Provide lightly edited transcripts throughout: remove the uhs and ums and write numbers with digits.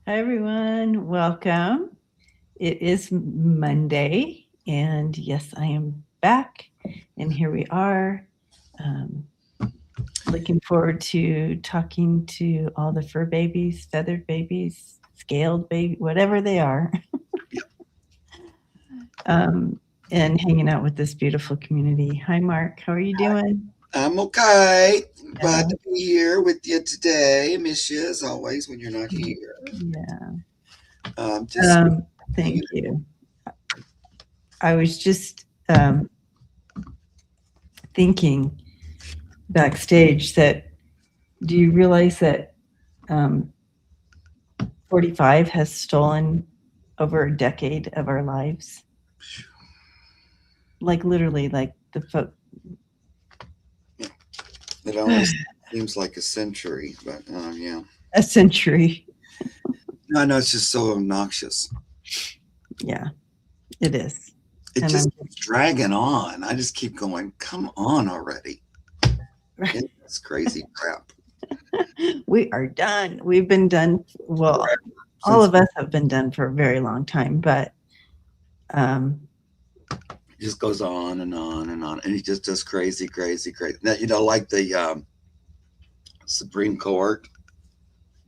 Hi, everyone. Welcome. It is Monday, and yes, I am back. And here we are. Um, Looking forward to talking to all the fur babies, feathered babies, scaled baby, whatever they are, um, and hanging out with this beautiful community. Hi, Mark. How are you doing? I'm okay. Yeah. Glad to be here with you today. Miss you as always when you're not here. Yeah. Just hanging. Thank you. I was just thinking backstage that do you realize that um, 45 has stolen over a decade of our lives? Like literally, like It almost seems like a century, but yeah. a century. No, no, it's just so obnoxious. Yeah, it is. It And just I'm keeps dragging on. I just keep going, come on already. It's crazy crap. we are done. We've been done. Well, Forever. all Since of us have been done for a very long time, but um, it just goes on and on and on. And he just does crazy, crazy, crazy. Now, like the Supreme Court,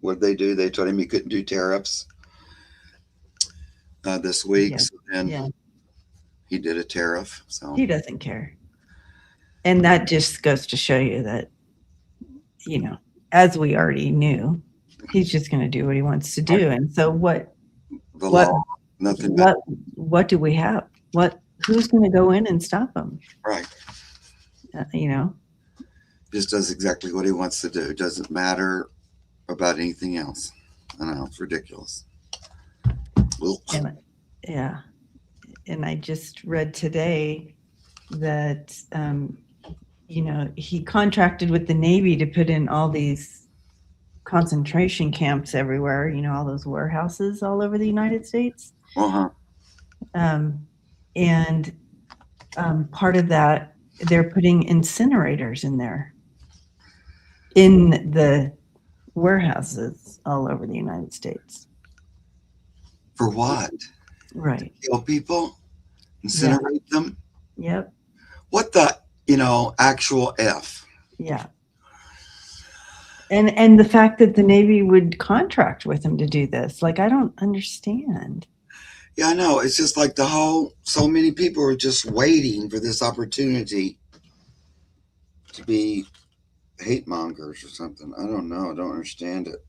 what they do, they told him he couldn't do tariffs this week. yeah, So then yeah, he did a tariff. So he doesn't care. And that just goes to show you that, as we already knew, he's just going to do what he wants to do. And so the what law, nothing but what what do we have? Who's going to go in and stop him? right. You know, Just does exactly what he wants to do. Doesn't matter about anything else. I know it's ridiculous. Well, and yeah. And I just read today that he contracted with the Navy to put in all these concentration camps everywhere. All those warehouses all over the United States. uh-huh. Um, and part of that, they're putting incinerators in there in the warehouses all over the United States. For what? Right. Kill people? Yeah. Incinerate them? Yep. What the actual F? Yeah. And the fact that the Navy would contract with him to do this, like I don't understand. Yeah, I know. It's just like so many people are just waiting for this opportunity to be hate mongers or something. I don't know. I don't understand it.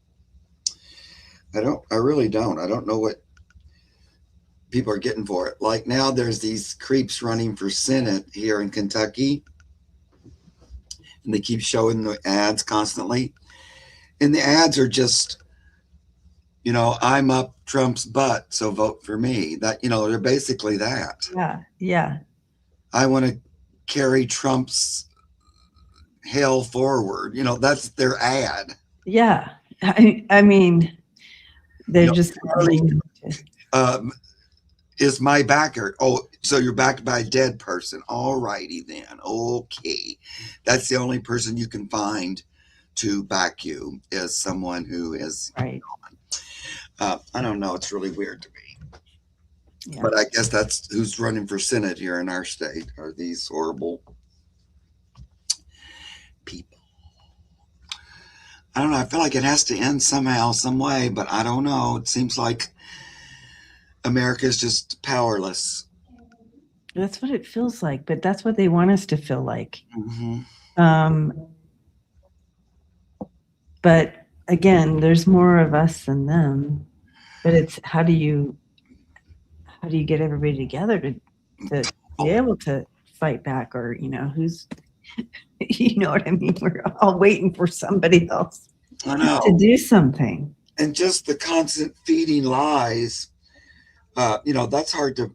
I really don't. I don't know what people are getting for it. Like now there's these creeps running for Senate here in Kentucky, and they keep showing the ads constantly. And the ads are just, I'm up Trump's butt, so vote for me. That, they're basically that. Yeah. Yeah. I want to carry Trump's hell forward. That's their ad. Yeah. I mean, they're just wanting to, Um, is my backer. Oh, so you're backed by a dead person. All righty then. Okay. That's the only person you can find to back you is someone who is, right. I don't know. It's really weird to me. Yeah. But I guess that's who's running for Senate here in our state are these horrible people. I don't know. I feel like it has to end somehow, some way, but I don't know. It seems like America is just powerless. That's what it feels like, but that's what they want us to feel like. Mm-hmm. Um, but again, there's more of us than them. But it's how do you get everybody together to be able to fight back, or who's you know what I mean? We're all waiting for somebody else to do something. And just the constant feeding lies, that's hard to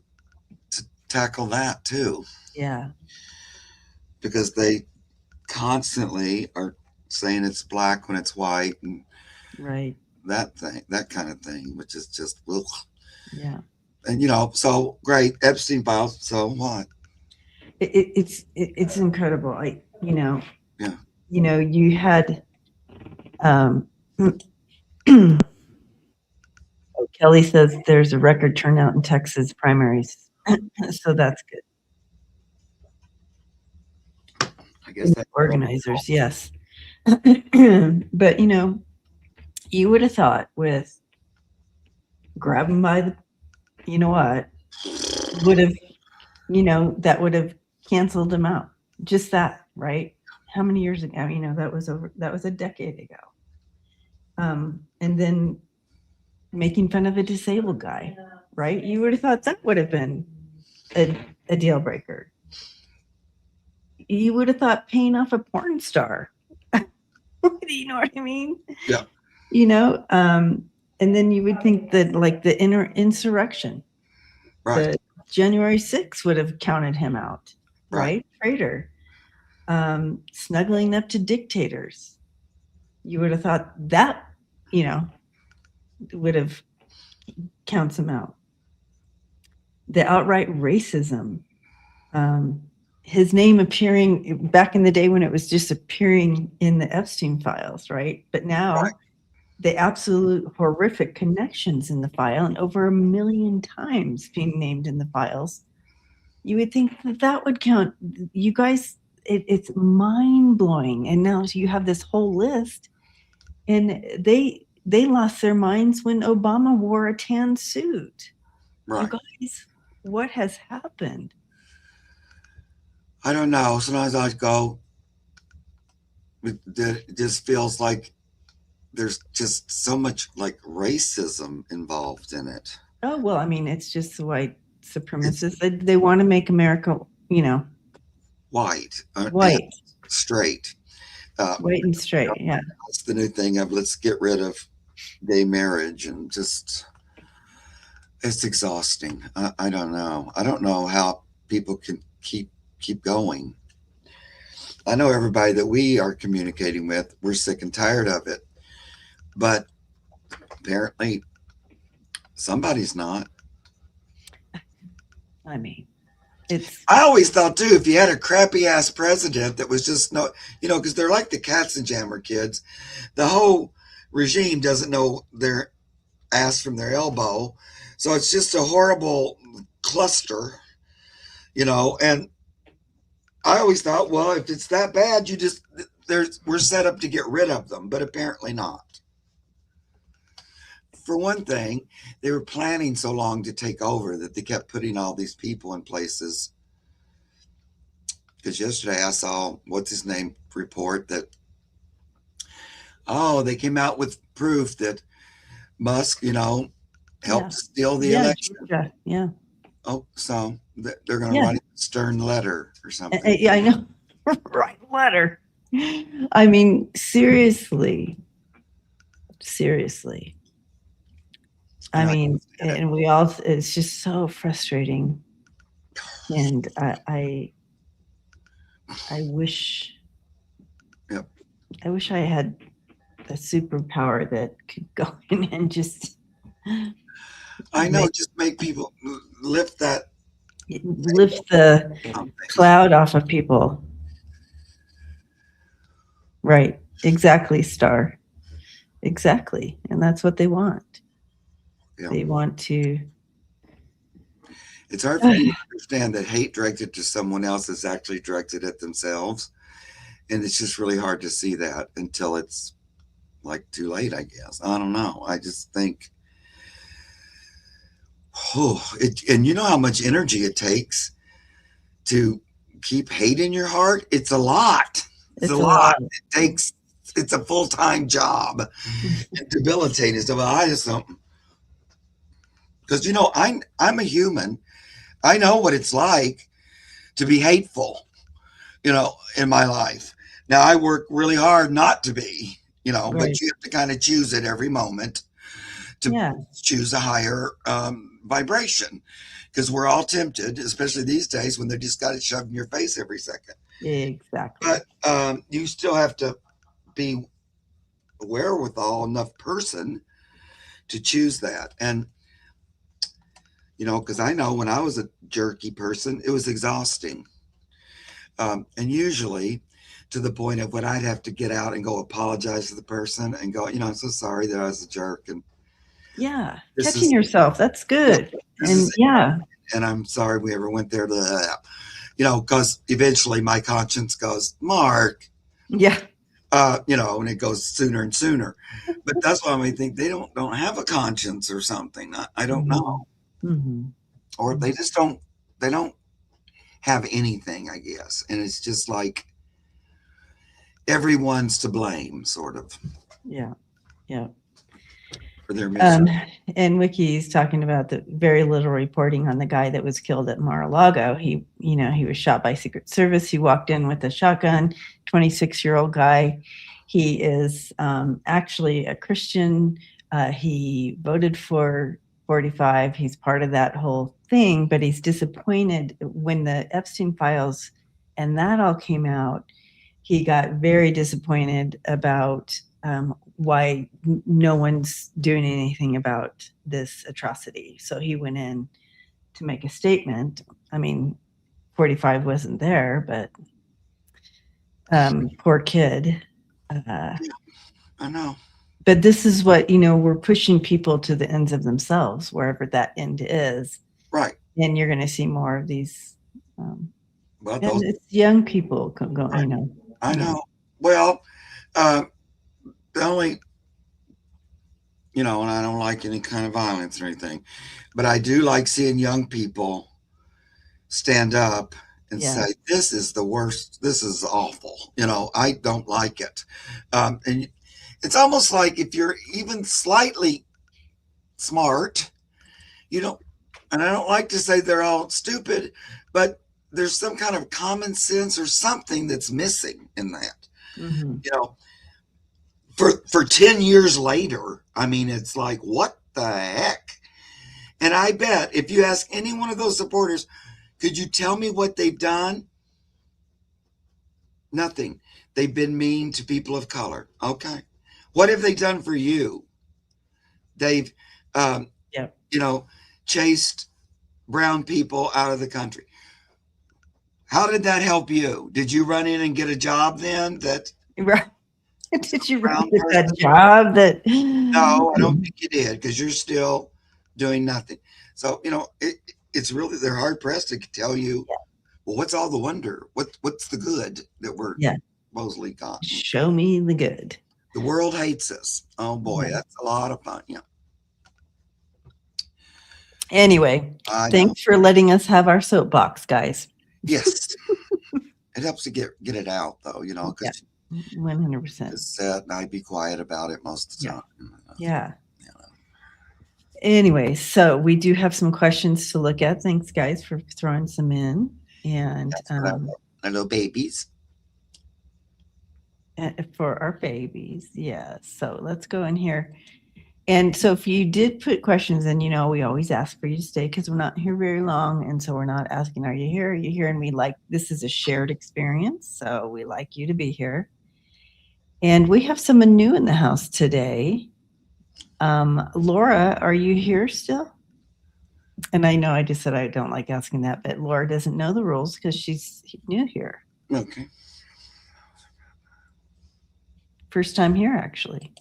tackle that too. Yeah. Because they constantly are saying it's black when it's white and right. that kind of thing, which is just, ugh. Yeah. And, so great, Epstein files, so what? It's incredible. Yeah. You had Kelly says there's a record turnout in Texas primaries. So that's good. I guess that Organizers, yes. But you would have thought with grab them by the, you know what, would have, that would have canceled them out. Just that, right? How many years ago? That was a decade ago. And then making fun of a disabled guy, right? You would have thought that would have been a deal breaker. You would have thought paying off a porn star. You know what I mean? Yeah. And then you would think that like the insurrection, Right. the January 6th would have counted him out, Right. right? Traitor. Snuggling up to dictators. You would have thought that, would have counts him out. The outright racism. His name appearing back in the day when it was just appearing in the Epstein files, right? But now Right. the absolute horrific connections in the file and over 1 million times being named in the files. You would think that would count. You guys, it's mind-blowing. And now you have this whole list, and they lost their minds when Obama wore a tan suit. Right. You guys, what has happened? I don't know. Sometimes I go, it just feels like there's just so much like racism involved in it. Oh, well, I mean, it's just the white supremacists. They want to make America, White. white, and straight. white and straight. Yeah. That's the new thing of let's get rid of gay marriage, and just it's exhausting. I don't know. I don't know how people can keep going. I know everybody that we are communicating with, we're sick and tired of it. But apparently somebody's not. I mean, I always thought too, if you had a crappy ass president that was just because they're like the Katzenjammer kids, the whole regime doesn't know their ass from their elbow. So it's just a horrible cluster, and I always thought, well, if it's that bad, we're set up to get rid of them, but apparently not. For one thing, they were planning so long to take over that they kept putting all these people in places. Because yesterday I saw, what's his name, report that, they came out with proof that Musk, helped steal the election. Georgia. Yeah. Oh, so they're going to write a stern letter or something. Yeah, I know. Write a letter. I mean, seriously. I mean, and it's just so frustrating. And I wish, Yep. I wish I had a superpower that could go in and just. I know, just make people lift the cloud off of people. Right. Exactly, Star. Exactly. And that's what they want. Yeah. They want to. It's hard for me to understand that hate directed to someone else is actually directed at themselves. And it's just really hard to see that until it's like too late, I guess. I don't know. I just think, and you know how much energy it takes to keep hate in your heart? It's a lot. It's a lot. It's a full-time job. And debilitating stuff. I just don't. Because, I'm a human. I know what it's like to be hateful, in my life. Now, I work really hard not to be, right. But you have to kind of choose at every moment to choose a higher vibration, because we're all tempted, especially these days when they just got it shoved in your face every second. Exactly. But you still have to be wherewithal enough person to choose that. And because I know when I was a jerky person, it was exhausting. And usually to the point of when I'd have to get out and go apologize to the person and go, I'm so sorry that I was a jerk. And Yeah. This Catching is yourself. That's good. this And is, yeah. and I'm sorry we ever went there to, because eventually my conscience goes, Mark, Yeah. and it goes sooner and sooner. But that's why we think they don't have a conscience or something. I don't Mhm. know, Mhm. or Mhm. they don't have anything, I guess, and it's just like everyone's to blame, sort of, Yeah. Yeah. for their misery. Um, and Wiki's talking about the very little reporting on the guy that was killed at Mar-a-Lago. He was shot by Secret Service. He walked in with a shotgun, 26-year-old guy. He is actually a Christian. He voted for 45. He's part of that whole thing, but he's disappointed when the Epstein files and that all came out. He got very disappointed about why no one's doing anything about this atrocity. So he went in to make a statement. I mean, 45 wasn't there, but poor kid. Uh, I know, but this is what, we're pushing people to the ends of themselves, wherever that end is. right? And you're going to see more of these. Well, And those, it's young people go, right. I yeah. know. Well, uh, the only, and I don't like any kind of violence or anything, but I do like seeing young people stand up and Yeah. say, "This is the worst. This is awful." I don't like it, and it's almost like if you're even slightly smart, you don't. And I don't like to say they're all stupid, but there's some kind of common sense or something that's missing in that. Hmm. You know, for 10 years later, I mean, it's like, what the heck? And I bet if you ask any one of those supporters, could you tell me what they've done? Nothing. They've been mean to people of color. Okay. What have they done for you? They've, um, Yeah. chased brown people out of the country. How did that help you? Did you run in and get a job then that Right. Did you brown get that person? job that No, I don't think you did because you're still doing nothing. So, it's really, they're hard pressed to tell you, well, what's all the wonder? What's the good that we're yeah, supposedly got? show me the good. The world hates us. Oh boy, Yeah. that's a lot of fun. Yeah, Anyway, I know. thanks for letting us have our soapbox, guys. Yes, it helps to get it out though, Yeah, because 100%. just sit and I'd be quiet about it most of the Yeah. time. Yeah. You know. Anyway, so we do have some questions to look at. Thanks, guys, for throwing some in. And That's what I love. Hello, babies. for our babies, yeah. So let's go in here. And so if you did put questions in, we always ask for you to stay because we're not here very long. And so we're not asking, are you here? Are you here? And this is a shared experience. So we like you to be here. And we have someone new in the house today. Laura, are you here still? And I know I just said I don't like asking that, but Laura doesn't know the rules because she's new here. Okay. First time here, actually.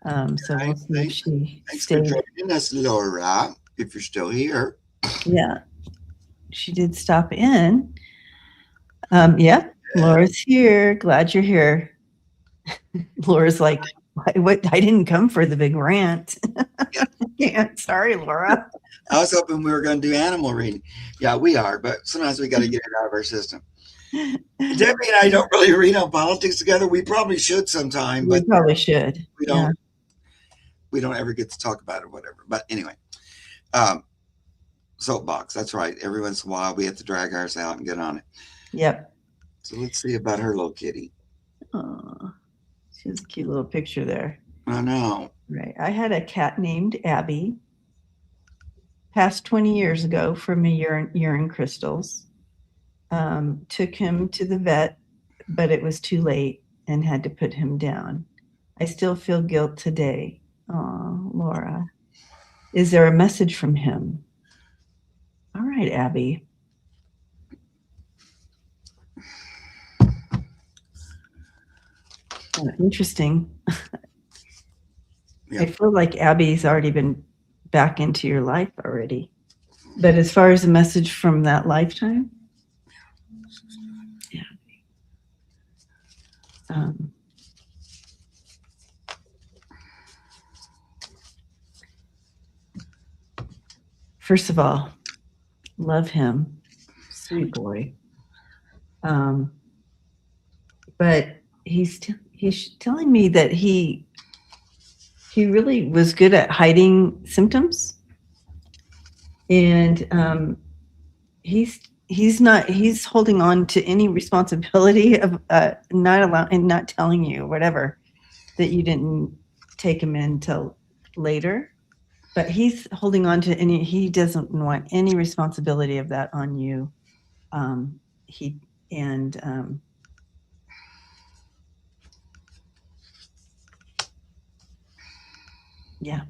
So we'll see if she Thanks for stayed. joining us, Laura, if you're still here. Yeah, she did stop in. Yeah, Laura's here. Glad you're here. Laura's like, what? I didn't come for the big rant. Yeah, sorry, Laura. I was hoping we were going to do animal reading. Yeah, we are, but sometimes we got to get it out of our system. Debbie and I don't really read on politics together. We probably should sometime, We but probably should. we don't. We don't ever get to talk about it or whatever. But anyway, soapbox. That's right. Every once in a while, we have to drag ours out and get on it. Yep. So let's see about her little kitty. Oh, she has a cute little picture there. I know. Right. I had a cat named Abby. Passed 20 years ago from a urine crystals. Took him to the vet, but it was too late and had to put him down. I still feel guilt today. Oh, Laura. Is there a message from him? All right, Abby. Interesting. Yeah. I feel like Abby's already been back into your life already. But as far as a message from that lifetime, yeah. Um, first of all, love him, sweet boy. But he's telling me that he really was good at hiding symptoms, and he's holding on to any responsibility of not telling you whatever that you didn't take him in till later. But he's holding on to any. He doesn't want any responsibility of that on you. He and yeah,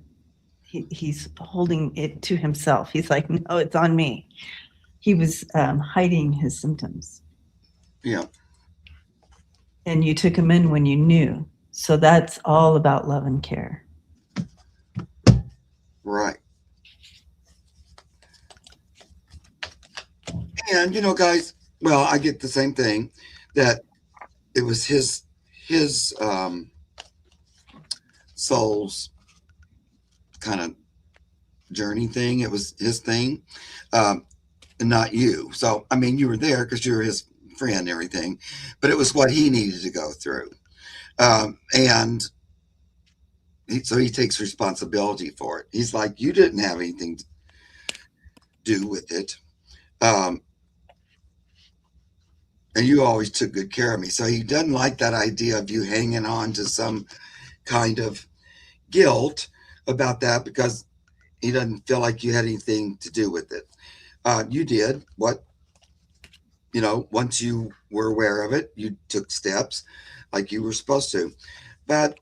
he's holding it to himself. He's like, no, it's on me. He was hiding his symptoms. Yeah. And you took him in when you knew. So that's all about love and care. Right. And guys, well, I get the same thing, that it was his soul's kind of journey thing. It was his thing, and not you. So I mean, you were there because you're his friend and everything, but it was what he needed to go through, and so he takes responsibility for it. He's like, you didn't have anything to do with it. And you always took good care of me. So he doesn't like that idea of you hanging on to some kind of guilt about that, because he doesn't feel like you had anything to do with it. You did what, once you were aware of it, you took steps like you were supposed to. But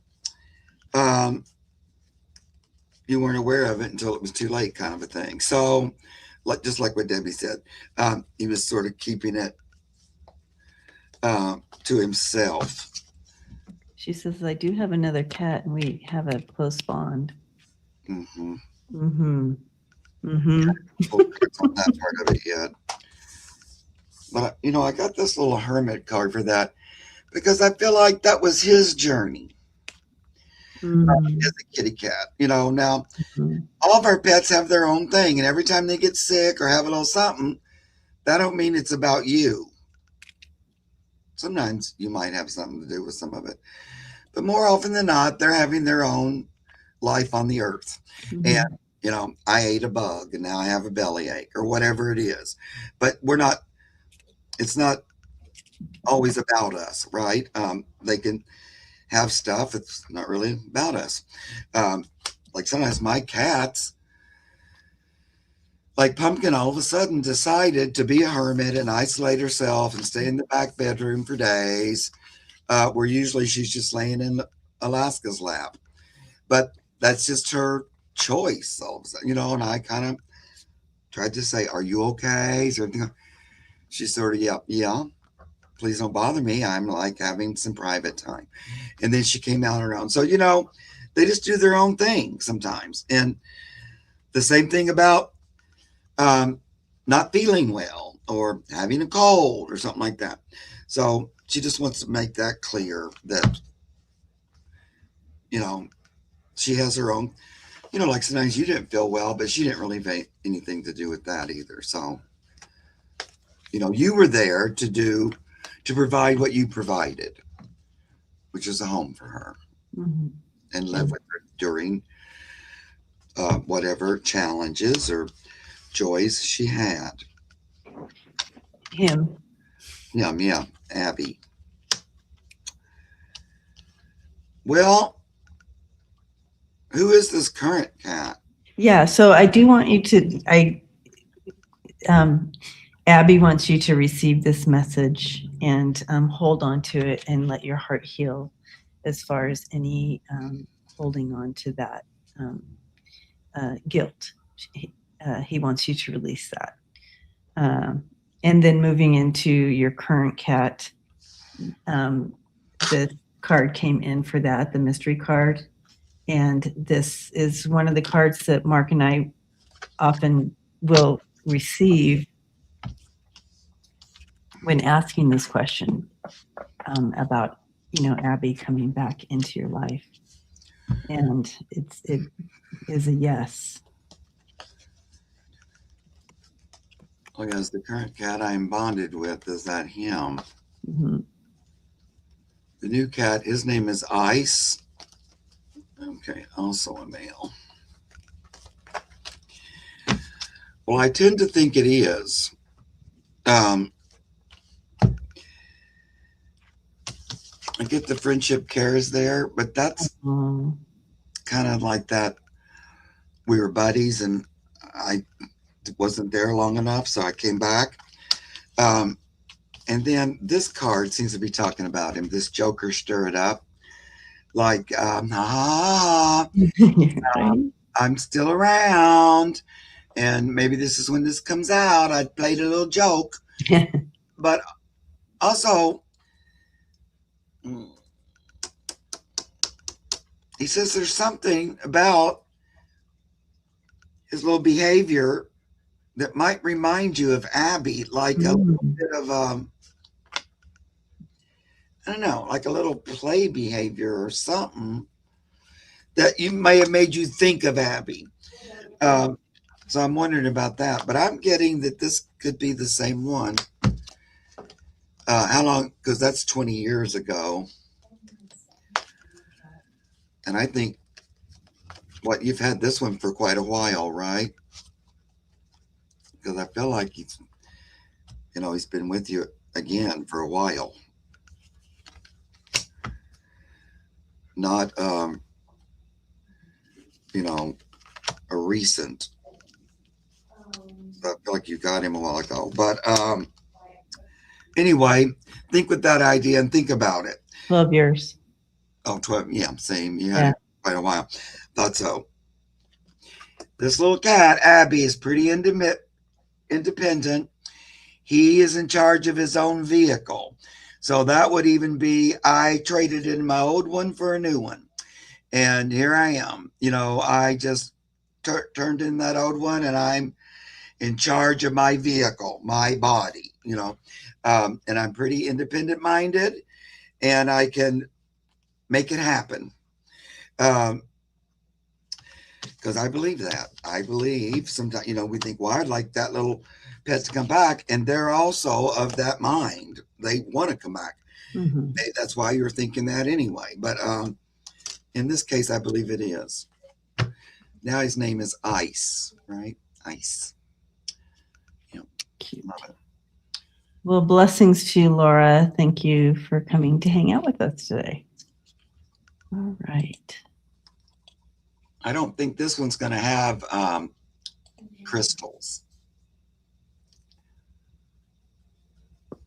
you weren't aware of it until it was too late, kind of a thing. So, just like what Debbie said, he was sort of keeping it to himself. She says, I do have another cat and we have a close bond. Mm-hmm. Mm-hmm. Mm-hmm. On that part of it yet. But, I got this little hermit card for that because I feel like that was his journey as a kitty cat. Now, all of our pets have their own thing, and every time they get sick or have a little something, that don't mean it's about you. Sometimes you might have something to do with some of it, but more often than not, they're having their own life on the earth. And I ate a bug and now I have a bellyache or whatever it is. But it's not always about us, right? They can have stuff. It's not really about us. Like sometimes my cats, like Pumpkin, all of a sudden decided to be a hermit and isolate herself and stay in the back bedroom for days, where usually she's just laying in Alaska's lap. But that's just her choice, all of a sudden, and I kind of tried to say, are you okay? Is everything? She sort of, yeah, please don't bother me. I'm like having some private time. And then she came out on her own. So, they just do their own thing sometimes. And the same thing about not feeling well or having a cold or something like that. So she just wants to make that clear that, she has her own, like sometimes you didn't feel well, but she didn't really have anything to do with that either. So, you were there to provide what you provided, which is a home for her, and live with her during whatever challenges or joys she had. Him. Yeah, Abby. Well, who is this current cat? Yeah, so I do want you to, Abby wants you to receive this message and hold on to it and let your heart heal as far as any holding on to that guilt. He wants you to release that. And then moving into your current cat, the card came in for that, the mystery card. And this is one of the cards that Mark and I often will receive when asking this question about, Abby coming back into your life. And it is a yes. Look, as the current cat I am bonded with, is that him? Mm-hmm. The new cat, his name is Ice. Okay, also a male. Well, I tend to think it is. I get the friendship cares there, but that's kind of like that. We were buddies, and I wasn't there long enough, so I came back. And then this card seems to be talking about him. This Joker stir it up, like, I'm still around, and maybe this is when this comes out. I played a little joke, but also, he says there's something about his little behavior that might remind you of Abby, like a little bit of, I don't know, like a little play behavior or something that you may have made you think of Abby. So I'm wondering about that, but I'm getting that this could be the same one. How long? Because that's 20 years ago. And I think, you've had this one for quite a while, right? Because I feel like he's been with you again for a while. Not, a recent. I feel like you got him a while ago. But anyway, think with that idea and think about it. 12 years. Oh, 12. Yeah, same. You had it quite a while. Thought so. This little cat, Abby, is pretty independent. He is in charge of his own vehicle. So that would even be, I traded in my old one for a new one. And here I am. I just turned in that old one, and I'm in charge of my vehicle, my body, and I'm pretty independent minded, and I can make it happen. Because I believe that. I believe sometimes, we think, well, I'd like that little pet to come back. And they're also of that mind. They want to come back. Mm-hmm. That's why you're thinking that anyway. But in this case, I believe it is. Now his name is Ice, right? Ice. Cute. Love it. Well, blessings to you, Laura. Thank you for coming to hang out with us today. All right. I don't think this one's going to have crystals.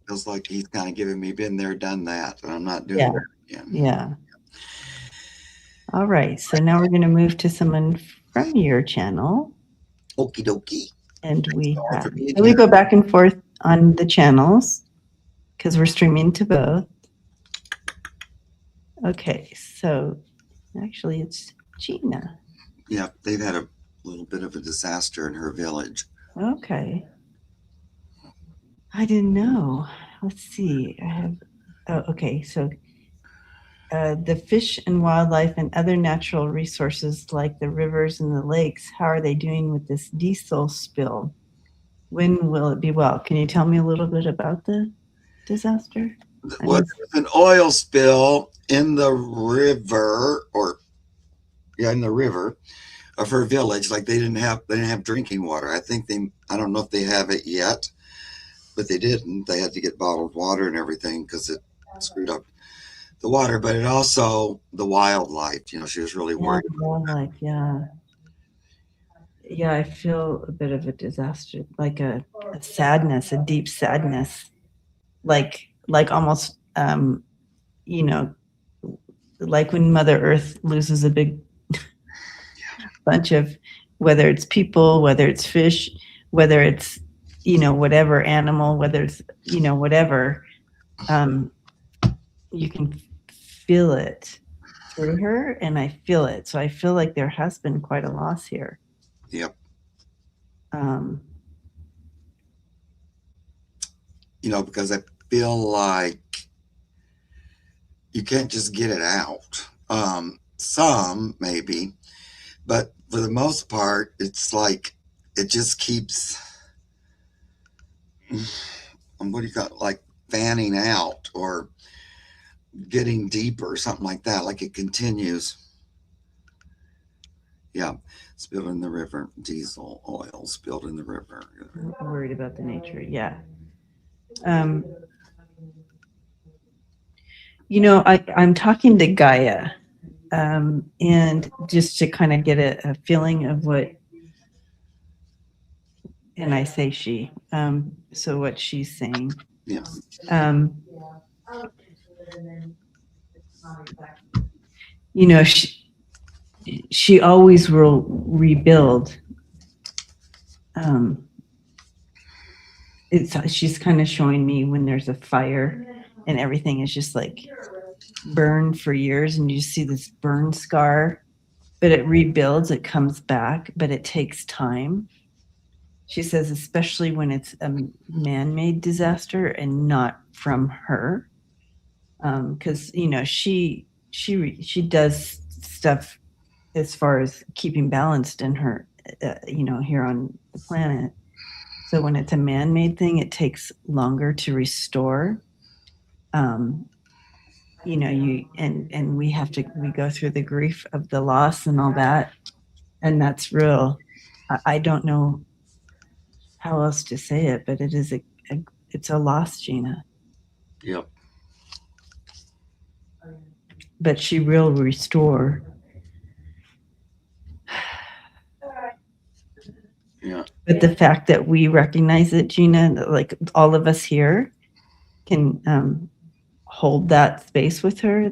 Feels like he's kind of giving me been there, done that, and I'm not doing that again. Yeah. All right. So now we're going to move to someone from your channel. Okie dokie. And we go back and forth on the channels because we're streaming to both. Okay. So actually it's Gina. Yeah, they've had a little bit of a disaster in her village. Okay. I didn't know. Let's see. Okay. So the fish and wildlife and other natural resources like the rivers and the lakes, how are they doing with this diesel spill? When will it be well? Can you tell me a little bit about the disaster? Well, there's an oil spill in the river, in the river of her village. Like they didn't have drinking water. I don't know if they have it yet, but they didn't. They had to get bottled water and everything because it screwed up the water. But it also the wildlife. She was really worried. Wildlife, yeah. Yeah, I feel a bit of a disaster, like a sadness, a deep sadness, like almost, like when Mother Earth loses a big bunch of, whether it's people, whether it's fish, whether it's, whatever animal, whether it's, whatever, you can feel it. through her, and I feel it. So I feel like there has been quite a loss here. Yep. Um, Because I feel like you can't just get it out. Some maybe, but for the most part, it's like it just keeps, what do you call it, like fanning out or getting deeper, something like that. Like it continues. Yeah, spilled in the river. Diesel oil spilled in the river. I'm worried about the nature. Yeah. I'm talking to Gaia, and just to kind of get a feeling of what, and I say she, so what she's saying. Yeah. Um, she always will rebuild. She's kind of showing me when there's a fire and everything is just like burned for years, and you see this burn scar, but it rebuilds, it comes back, but it takes time. She says, especially when it's a man-made disaster and not from her, because she does stuff as far as keeping balanced in her, here on the planet. So when it's a man-made thing, it takes longer to restore. We go through the grief of the loss and all that, and that's real. I don't know how else to say it, but it is it's a loss, Gina. Yep. But she will restore. Yeah. But the fact that we recognize it, Gina, like all of us here can hold that space with her.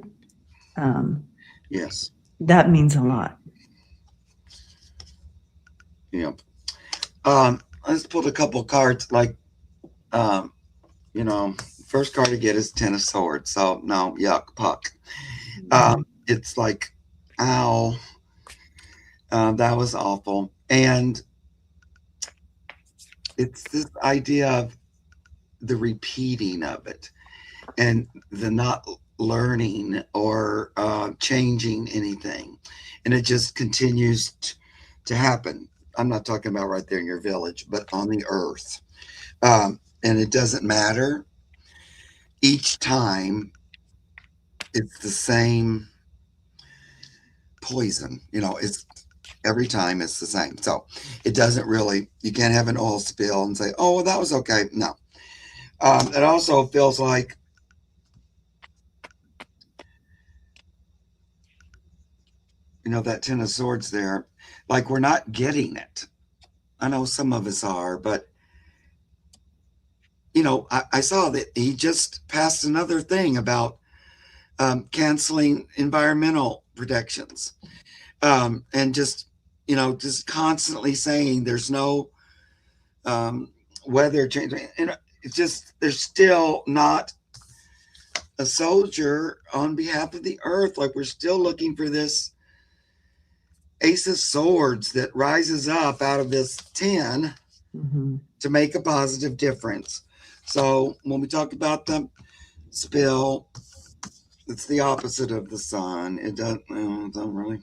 Yes. That means a lot. Yep. I just pulled a couple cards. Like, first card I get is Ten of Swords. So no, yuck, puck. It's like, ow, that was awful. And it's this idea of the repeating of it and the not learning or changing anything. And it just continues to happen. I'm not talking about right there in your village, but on the earth. And it doesn't matter. Each time it's the same poison. It's every time it's the same. So it doesn't really, you can't have an oil spill and say, oh, well, that was okay. No. It also feels like that Ten of Swords there, like we're not getting it. I know some of us are, but I saw that he just passed another thing about canceling environmental protections, and just constantly saying there's no weather change. And it's just, there's still not a soldier on behalf of the earth. Like we're still looking for this Ace of Swords that rises up out of this 10 to make a positive difference. So when we talk about the spill, it's the opposite of the sun. It doesn't really.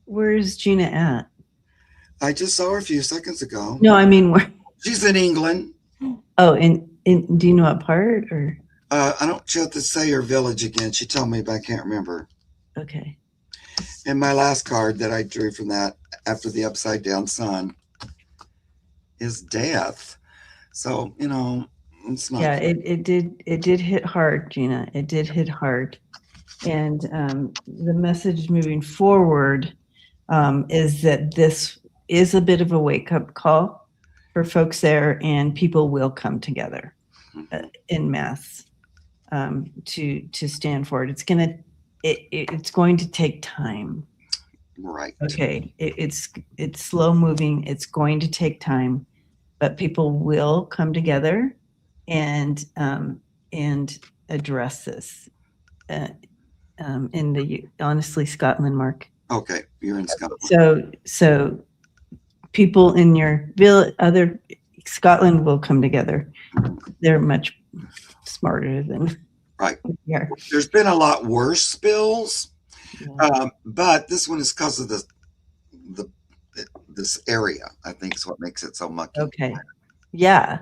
Where's Gina at? I just saw her a few seconds ago. No, I mean, where? She's in England. Oh, in do you know what part? Or I don't. She'll have to say her village again. She told me, but I can't remember. Okay. And my last card that I drew from that after the upside down sun is death. So it's not. Yeah, it did hit hard, Gina. It did hit hard, and the message moving forward is that this is a bit of a wake up call for folks there, and people will come together en masse to stand for it. It's going to take time. Right. Okay. It's slow moving. It's going to take time, but people will come together and address this. in the honestly Scotland, Mark. Okay, you're in Scotland. So people in your other Scotland will come together. They're much smarter than Right. we are. There's been a lot worse spills, Yeah. but this one is because of this area. I think is what makes it so mucky. Okay. Yeah.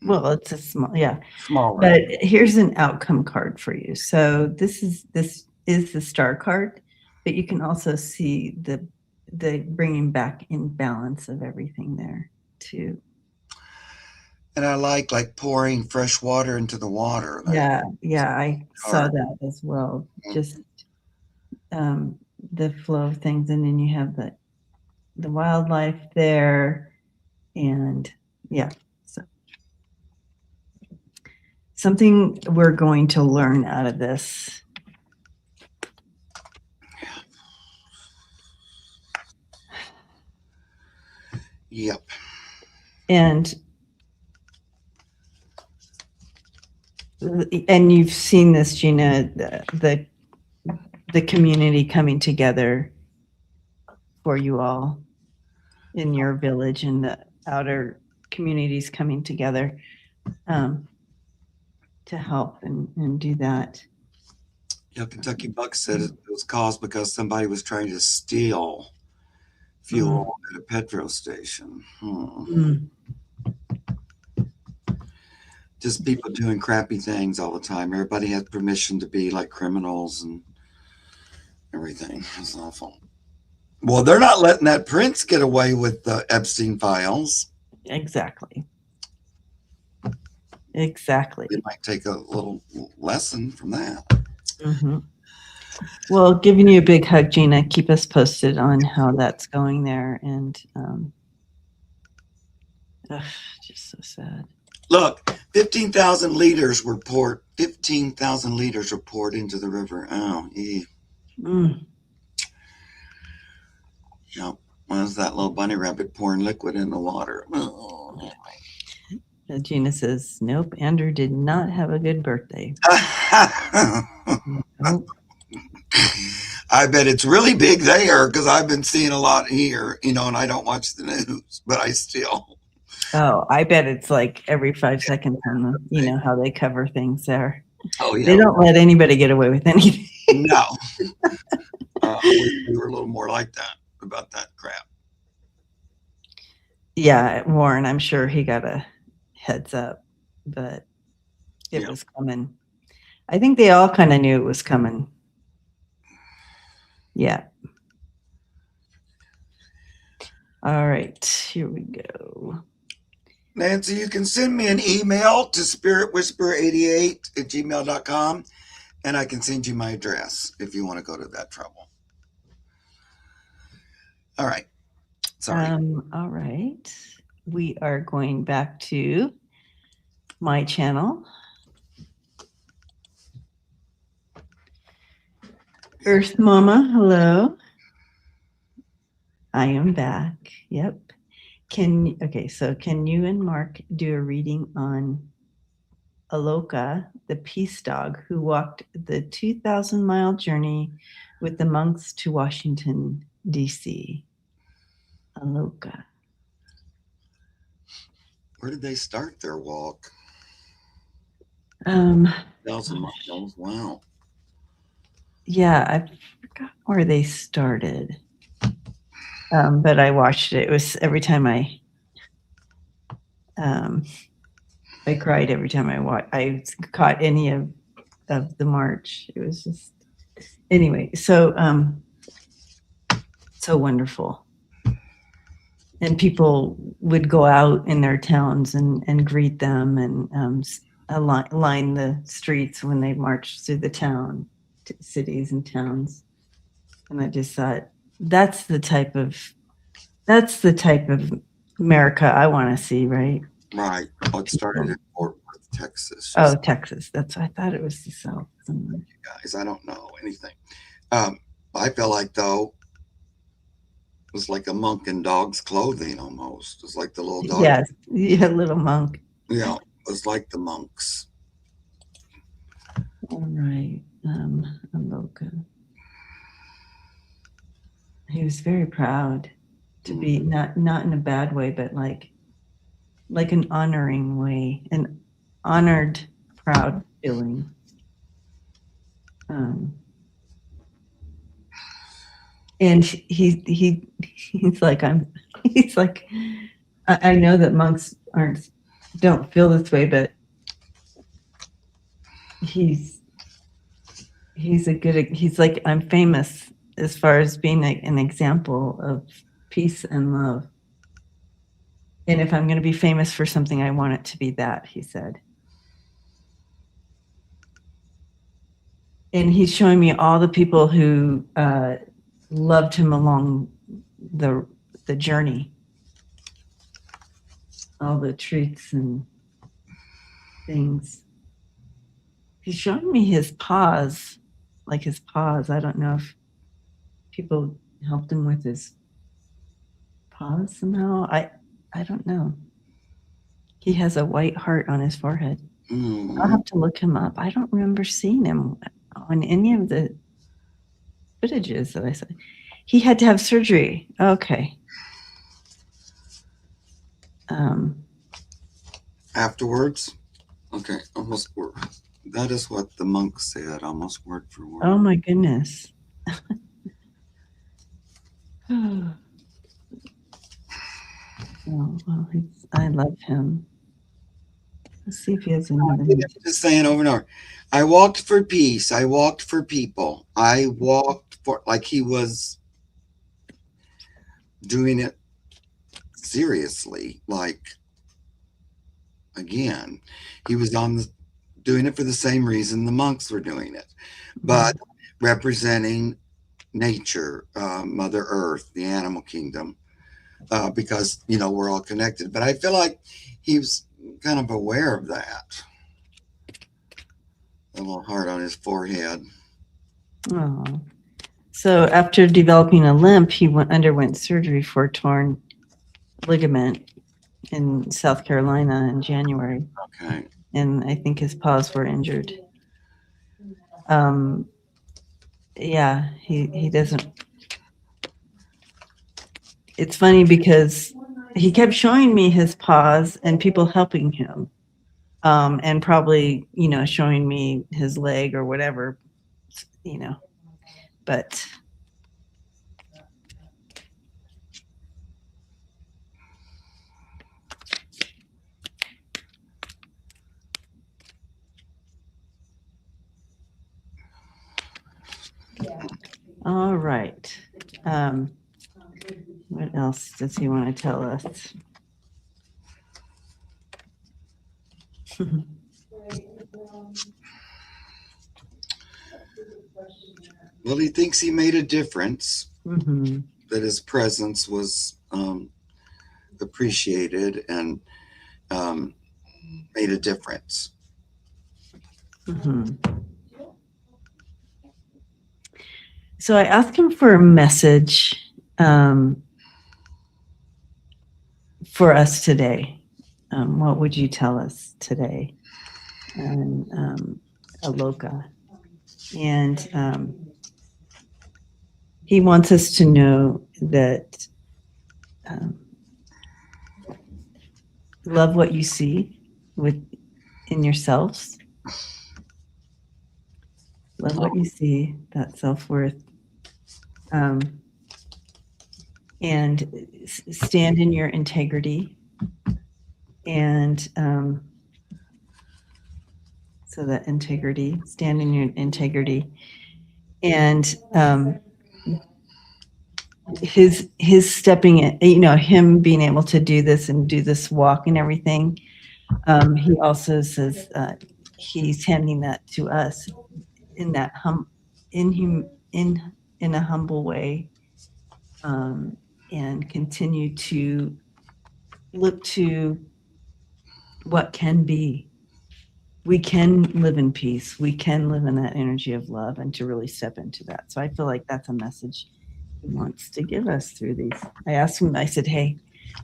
Well, it's a small. Yeah. Small, But right? here's an outcome card for you. So this is the star card, but you can also see the bringing back in balance of everything there too. And I like pouring fresh water into the water. Yeah, I saw Card. that as well. Mhm. Just the flow of things, and then you have the wildlife there, and yeah, so something we're going to learn out of this. Yep. And you've seen this, Gina, the community coming together for you all in your village, and the outer communities coming together to help and do that. Yeah, Kentucky Buck said it was caused because somebody was trying to steal fuel at a petrol station. Just people doing crappy things all the time. Everybody has permission to be like criminals and everything. It's awful. Well, they're not letting that prince get away with the Epstein files. Exactly. They might take a little lesson from that. Well, giving you a big hug, Gina. Keep us posted on how that's going there. And just so sad. Look, 15,000 liters were poured. 15,000 liters were poured into the river. Oh, yeah. Yep. Was that little bunny rabbit pouring liquid in the water? Oh. Gina says, "Nope, Andrew did not have a good birthday." Nope. I bet it's really big there because I've been seeing a lot here, and I don't watch the news, but I still. Oh, I bet it's like every 5 seconds on the, how they cover things there. Oh, yeah. They don't let anybody get away with anything. No. We were a little more like that about that crap. Yeah, Warren, I'm sure he got a heads up, but it was coming. I think they all kind of knew it was coming. Yeah. All right, here we go. Nancy, you can send me an email to spiritwhisperer88@gmail.com, and I can send you my address if you want to go to that trouble. All right. Sorry. All right. We are going back to my channel. Earth Mama, hello. I am back. Yep. So can you and Mark do a reading on Aloka, the peace dog who walked the 2,000-mile journey with the monks to Washington, D.C.? Aloka. Where did they start their walk? 1,000 miles. Wow. Yeah, I forgot where they started. But I watched it. It was every time I cried every time I caught any of the march. It was just, anyway, so wonderful. And people would go out in their towns and greet them and line the streets when they marched through the cities and towns. And I just thought, that's the type of America I want to see, right? Right. Well, it started in Fort Worth, Texas. Oh, Texas. That's why I thought it was the South. You guys, I don't know anything. I feel like, though, it was like a monk in dog's clothing almost. It's like the little dog. Yes, yeah, little monk. Yeah, it was like the monks. All right. Aloka. He was very proud to be not in a bad way, but like an honoring way, an honored, proud feeling. And he's like, he's like, I know that monks don't feel this way, but he's like, I'm famous as far as being an example of peace and love. And if I'm going to be famous for something, I want it to be that, he said. And he's showing me all the people who loved him along the journey, all the treats and things. He's showing me his paws, like his paws. I don't know if people helped him with his paws somehow. I don't know. He has a white heart on his forehead. I'll have to look him up. I don't remember seeing him on any of the footages that I saw. He had to have surgery. Okay. Afterwards? Okay, almost word. That is what the monk said, almost word for word. Oh my goodness. Oh, well, I love him. Let's see if he has another. Just saying over and over. I walked for peace. I walked for people. I walked for, like he was doing it seriously. Like, again, he was doing it for the same reason the monks were doing it, but representing nature, Mother Earth, the animal kingdom, because, we're all connected. But I feel like he was kind of aware of that. A little heart on his forehead. Oh. So after developing a limp, he underwent surgery for a torn ligament in South Carolina in January. Okay. And I think his paws were injured. Yeah, he doesn't. It's funny because he kept showing me his paws and people helping him. And probably, showing me his leg or whatever, but all right. What else does he want to tell us? Well, he thinks he made a difference, Mm-hmm. that his presence was appreciated and made a difference. Mm-hmm. So I asked him for a message for us today. What would you tell us today? And Aloka. And he wants us to know that love what you see in yourselves. Love what you see, that self-worth. And stand in your integrity. And so that integrity, stand in your integrity. And his stepping in, him being able to do this and do this walk and everything. He also says he's handing that to us in that in a humble way, and continue to look to what can be. We can live in peace. We can live in that energy of love, and to really step into that. So I feel like that's a message he wants to give us through these. I asked him, I said, hey,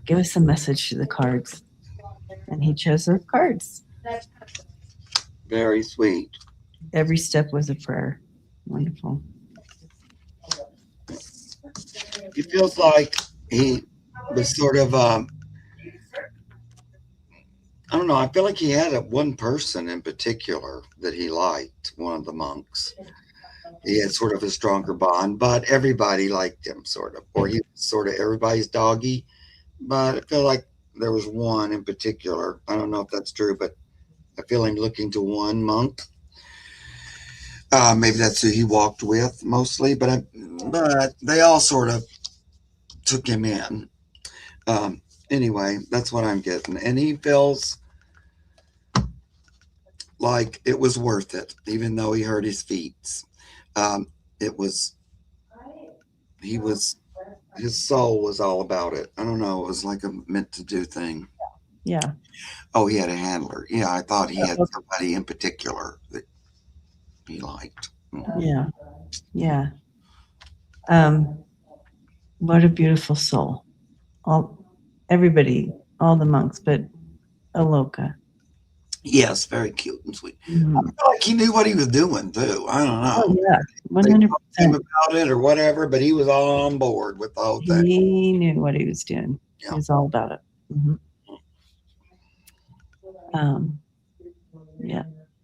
give us a message to the cards. And he chose those cards. Very sweet. Every step was a prayer. Wonderful. It feels like he was sort of, I don't know. I feel like he had one person in particular that he liked, one of the monks. He had sort of a stronger bond, but everybody liked him, sort of, or he was sort of everybody's doggy. But I feel like there was one in particular. I don't know if that's true, but I feel him looking to one monk. Maybe that's who he walked with mostly, but they all sort of took him in. Anyway, that's what I'm getting, and he feels like it was worth it, even though he hurt his feet. It was he was his soul was all about it. I don't know. It was like a meant to do thing. Yeah. Oh, he had a handler. Yeah, I thought he had Okay. somebody in particular that he liked. Yeah. Yeah. What a beautiful soul. Everybody, all the monks, but Aloka. Yes, very cute and sweet. I Mhm. feel like he knew what he was doing too. I don't Oh know. yeah, They talked to him 100%. about it or whatever, but he was all on board with the whole thing. He knew what he was doing. He Yeah. was all about it. Yeah.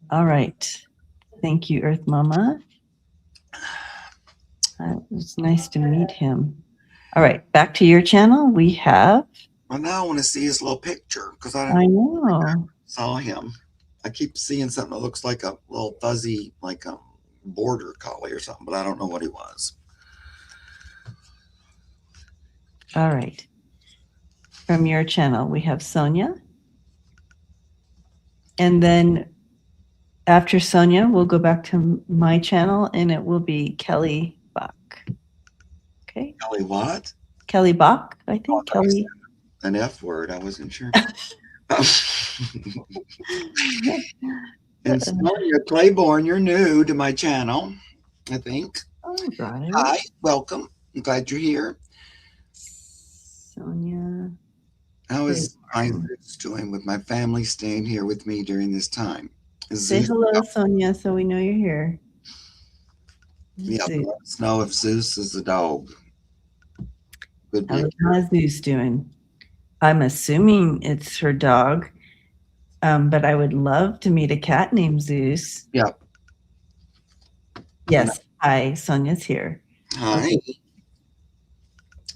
All right. Thank you, Earth Mama. It was nice to meet him. All right, back to your channel. We have. Well, now I want to see his little picture because I know. saw him. I keep seeing something that looks like a little fuzzy, like a border collie or something, but I don't know what he was. All right. From your channel, we have Sonia. And then after Sonia, we'll go back to my channel and it will be Kelly Bach. Okay. Kelly what? Kelly Bach, I think. Oh, Kelly. An F word. I wasn't sure. And Sonia Claiborne, you're new to my channel, I think. Oh, got it. Hi, welcome. I'm glad you're here. Sonia. How is Zeus doing with my family staying here with me during this time? Say hello, Sonia, so we know you're here. Yeah, let us know if Zeus is a dog. Good. How's Zeus doing? I'm assuming it's her dog, but I would love to meet a cat named Zeus. Yep. Yes. Hi, Sonia's here. Hi. Okay.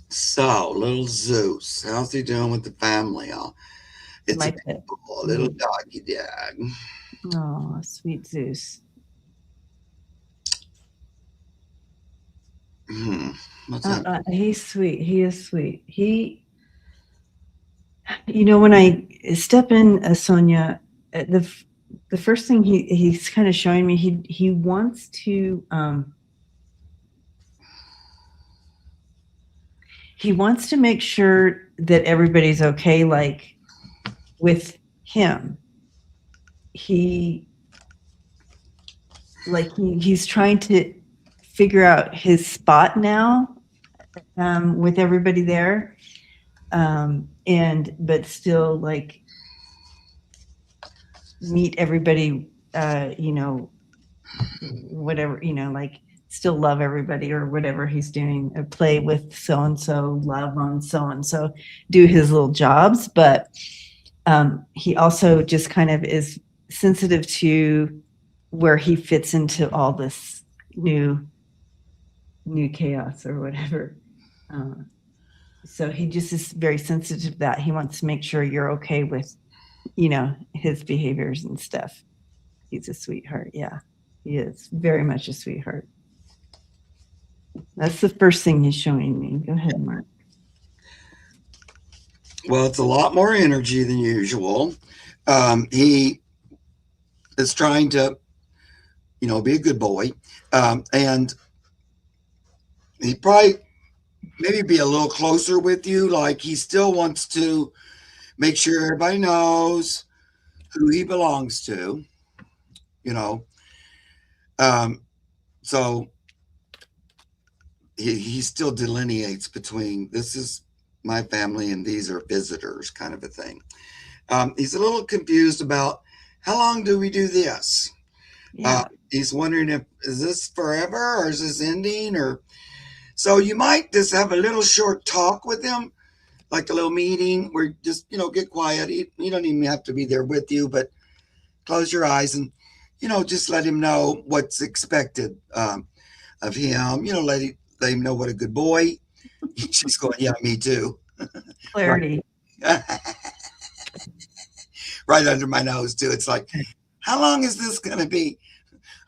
So, little Zeus, how's he doing with the family? It's my a little doggy dog. Oh, sweet Zeus. What's that? He's sweet. He is sweet. When I step in, Sonia, the first thing he's kind of showing me, he wants to make sure that everybody's okay, like with him. He's trying to figure out his spot now with everybody there, but still like meet everybody, whatever, like still love everybody or whatever he's doing, or play with so-and-so, love on so-and-so, do his little jobs. But he also just kind of is sensitive to where he fits into all this new chaos or whatever. So he just is very sensitive to that. He wants to make sure you're okay with, his behaviors and stuff. He's a sweetheart. Yeah, he is very much a sweetheart. That's the first thing he's showing me. Go ahead, Mark. Well, it's a lot more energy than usual. He is trying to, be a good boy. And he probably maybe be a little closer with you. Like he still wants to make sure everybody knows who he belongs to, so he still delineates between this is my family and these are visitors, kind of a thing. He's a little confused about how long do we do this? Yeah. He's wondering if is this forever or is this ending or so you might just have a little short talk with him, like a little meeting where just get quiet. He don't even have to be there with you, but close your eyes and just let him know what's expected of him. Let him know what a good boy. She's going, yeah, me too. Right, Clarity. right under my nose too. It's like, how long is this going to be?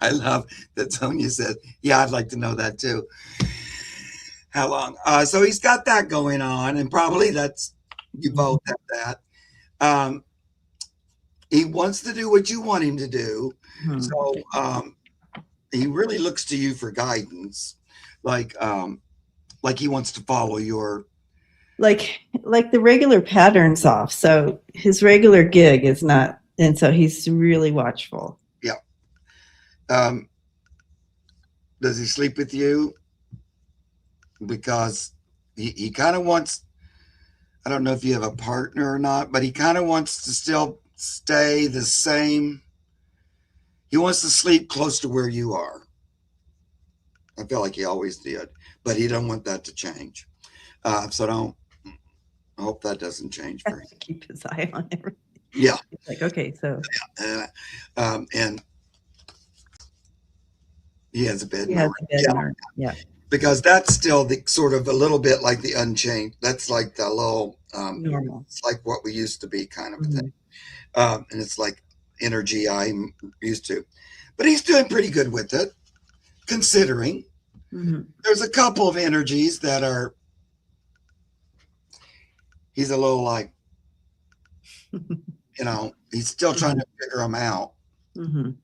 I love that Sonia said, yeah, I'd like to know that too. How long? So he's got that going on, and probably that's you both have that. Um, he wants to do what you want him to do, Mhm. so he really looks to you for guidance, like he wants to follow your. Like the regular pattern's off. So his regular gig is not, and so he's really watchful. Yeah. Um, does he sleep with you? Because he kind of wants. I don't know if you have a partner or not, but he kind of wants to still stay the same. He wants to sleep close to where you are. I feel like he always did, but he don't want that to change. So don't. I hope that doesn't change for him. To keep his eye on everything. Yeah. It's like, okay, so And he has a bed. he has a bed Yeah. mark. Yeah. Because that's still the sort of a little bit like the unchanged. That's like the low. Normal. It's like what we used to be, kind of a Mhm. thing. And it's like energy I'm used to, but he's doing pretty good with it, considering. Mhm. There's a couple of energies that are. He's a little like, he's still trying to figure them out. Mhm.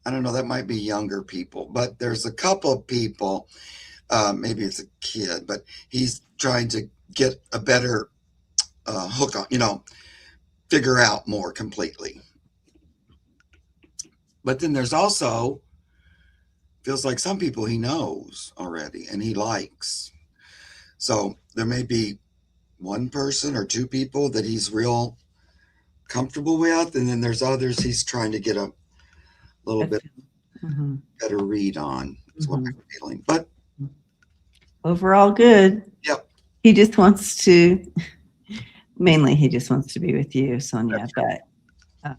I don't know. That might be younger people, but there's a couple of people. Maybe it's a kid, but he's trying to get a better hook on. Figure out more completely. But then there's also feels like some people he knows already and he likes. So there may be one person or two people that he's real comfortable with, and then there's others he's trying to get a little bit Mhm. better read on. Is what I'm feeling. But Overall good. Yep. He just wants to, mainly he just wants to be with you, Sonia. But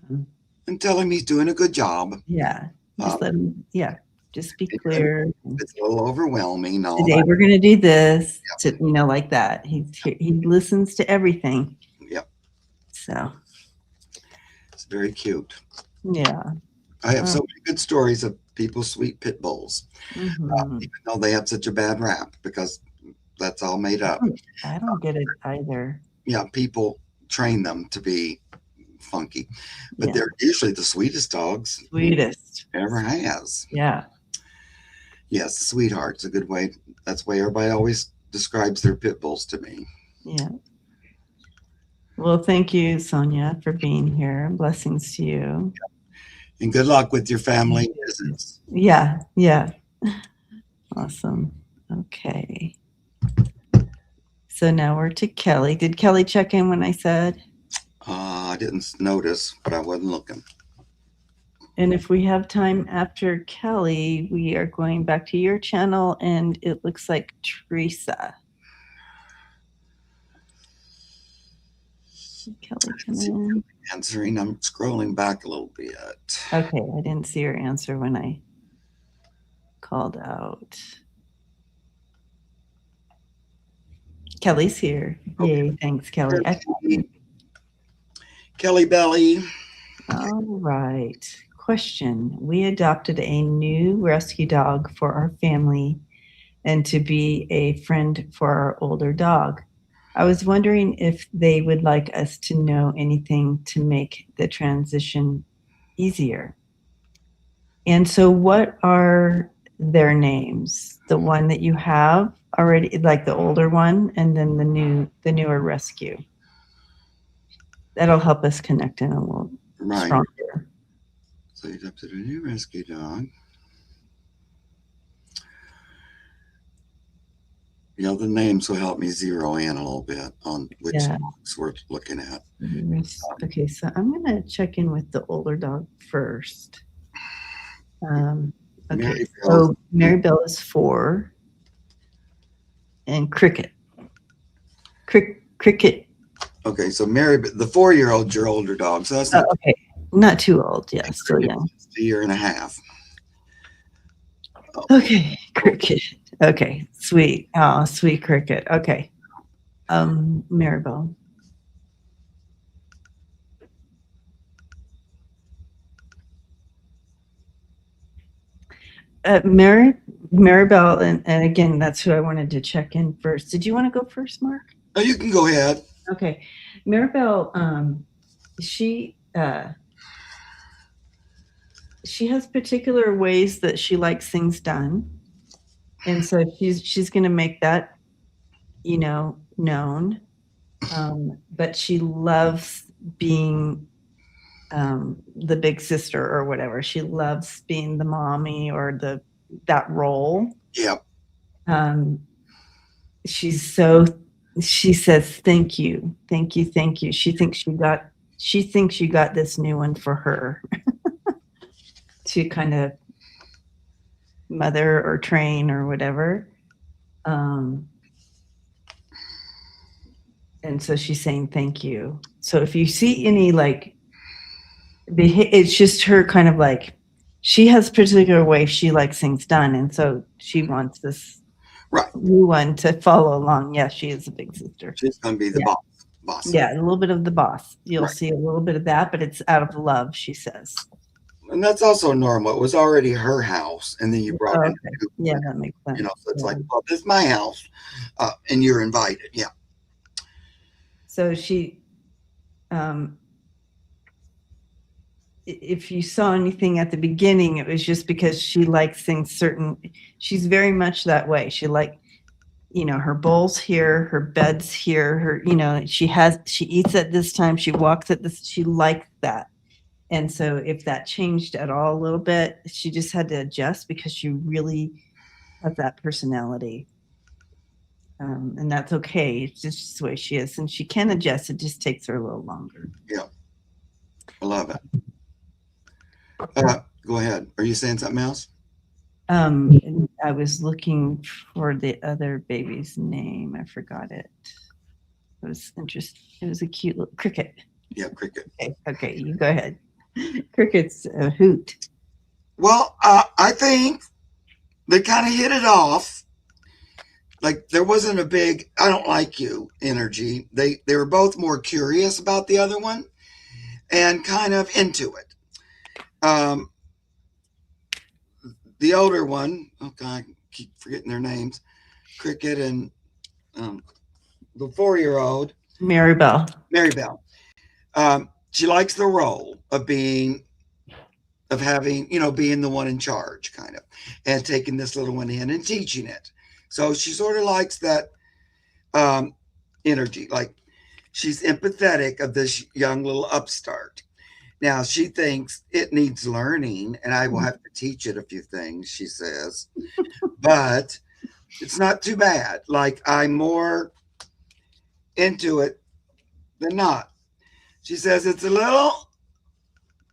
and tell him he's doing a good job. yeah, just let him. Yeah, just be clear. It's a little overwhelming. No, Today we're going to do this. To, like that. He listens to everything. Yep. So it's very cute. yeah. I have so many good stories of people's sweet pit bulls, even though they have such a bad rap because that's all made up. I don't get it either. Yeah, people train them to be funky, but they're usually the sweetest dogs. Sweetest ever has. Yeah. Yes, sweetheart's a good way. That's the way everybody always describes their pit bulls to me. Yeah. Well, thank you, Sonia, for being here. Blessings to you. And good luck with your family visits. Yeah. Yeah. Awesome. Okay. So now we're to Kelly. Did Kelly check in when I said? I didn't notice, but I wasn't looking. And if we have time after Kelly, we are going back to your channel, and it looks like Teresa. Kelly come in. Answering. I'm scrolling back a little bit. Okay, I didn't see her answer when I called out. Kelly's here. Okay. Yay, thanks, Kelly. Kelly Belly. All right. Question. We adopted a new rescue dog for our family and to be a friend for our older dog. I was wondering if they would like us to know anything to make the transition easier. And so what are their names? The one that you have already, like the older one, and then the newer rescue. That'll help us connect in a little stronger. So you adopted a new rescue dog. The names will help me zero in a little bit on which dogs we're looking at. Okay, so I'm going to check in with the older dog first. Okay, Mary Bell. so Mary Bell is 4, and Cricket. Cricket. Okay, so Mary, the 4-year-old, your older dog. So that's Oh, not okay, not too old. Yeah, still Cricket's young. just a year and a half. Okay, Cricket. Okay, sweet. Oh, sweet Cricket. Okay, Maribel. Maribel, and again, that's who I wanted to check in first. Did you want to go first, Mark? Oh, you can go ahead. Okay, Maribel. She has particular ways that she likes things done, and so she's going to make that, known. But she loves being the big sister or whatever. She loves being the mommy or that role. Yep. She says thank you, thank you, thank you. She thinks you got this new one for her to kind of mother or train or whatever. And so she's saying thank you. So if you see any it's just her kind of she has a particular way she likes things done, and so she wants this new one to follow along. Yeah, she is a big sister. She's going to be the boss. Yeah, a little bit of the boss. You'll see a little bit of that, but it's out of love, she says. And that's also normal. It was already her house, and then you brought in. Yeah, that makes sense. So it's like, well, this is my house, and you're invited. Yeah. So she, if you saw anything at the beginning, it was just because she likes things she's very much that way. She her bowl's here, her bed's here, she eats at this time, she walks at this, she likes that. And so if that changed at all a little bit, she just had to adjust because she really has that personality. And that's okay. It's just the way she is. And she can adjust. It just takes her a little longer. Yeah. I love it. Go ahead. Are you saying something else? I was looking for the other baby's name. I forgot it. It was interesting. It was a cute little Cricket. Yeah, Cricket. Okay, you go ahead. Cricket's a hoot. Well, I think they kind of hit it off. Like there wasn't a big "I don't like you" energy. They were both more curious about the other one and kind of into it. The older one, oh God, I keep forgetting their names. Cricket and the 4-year-old Maribel. She likes the role of having, being the one in charge, kind of, and taking this little one in and teaching it. So she sort of likes that energy. Like she's empathetic of this young little upstart. Now she thinks it needs learning, and I will have to teach it a few things, she says. But it's not too bad. Like I'm more into it than not. She says it's a little.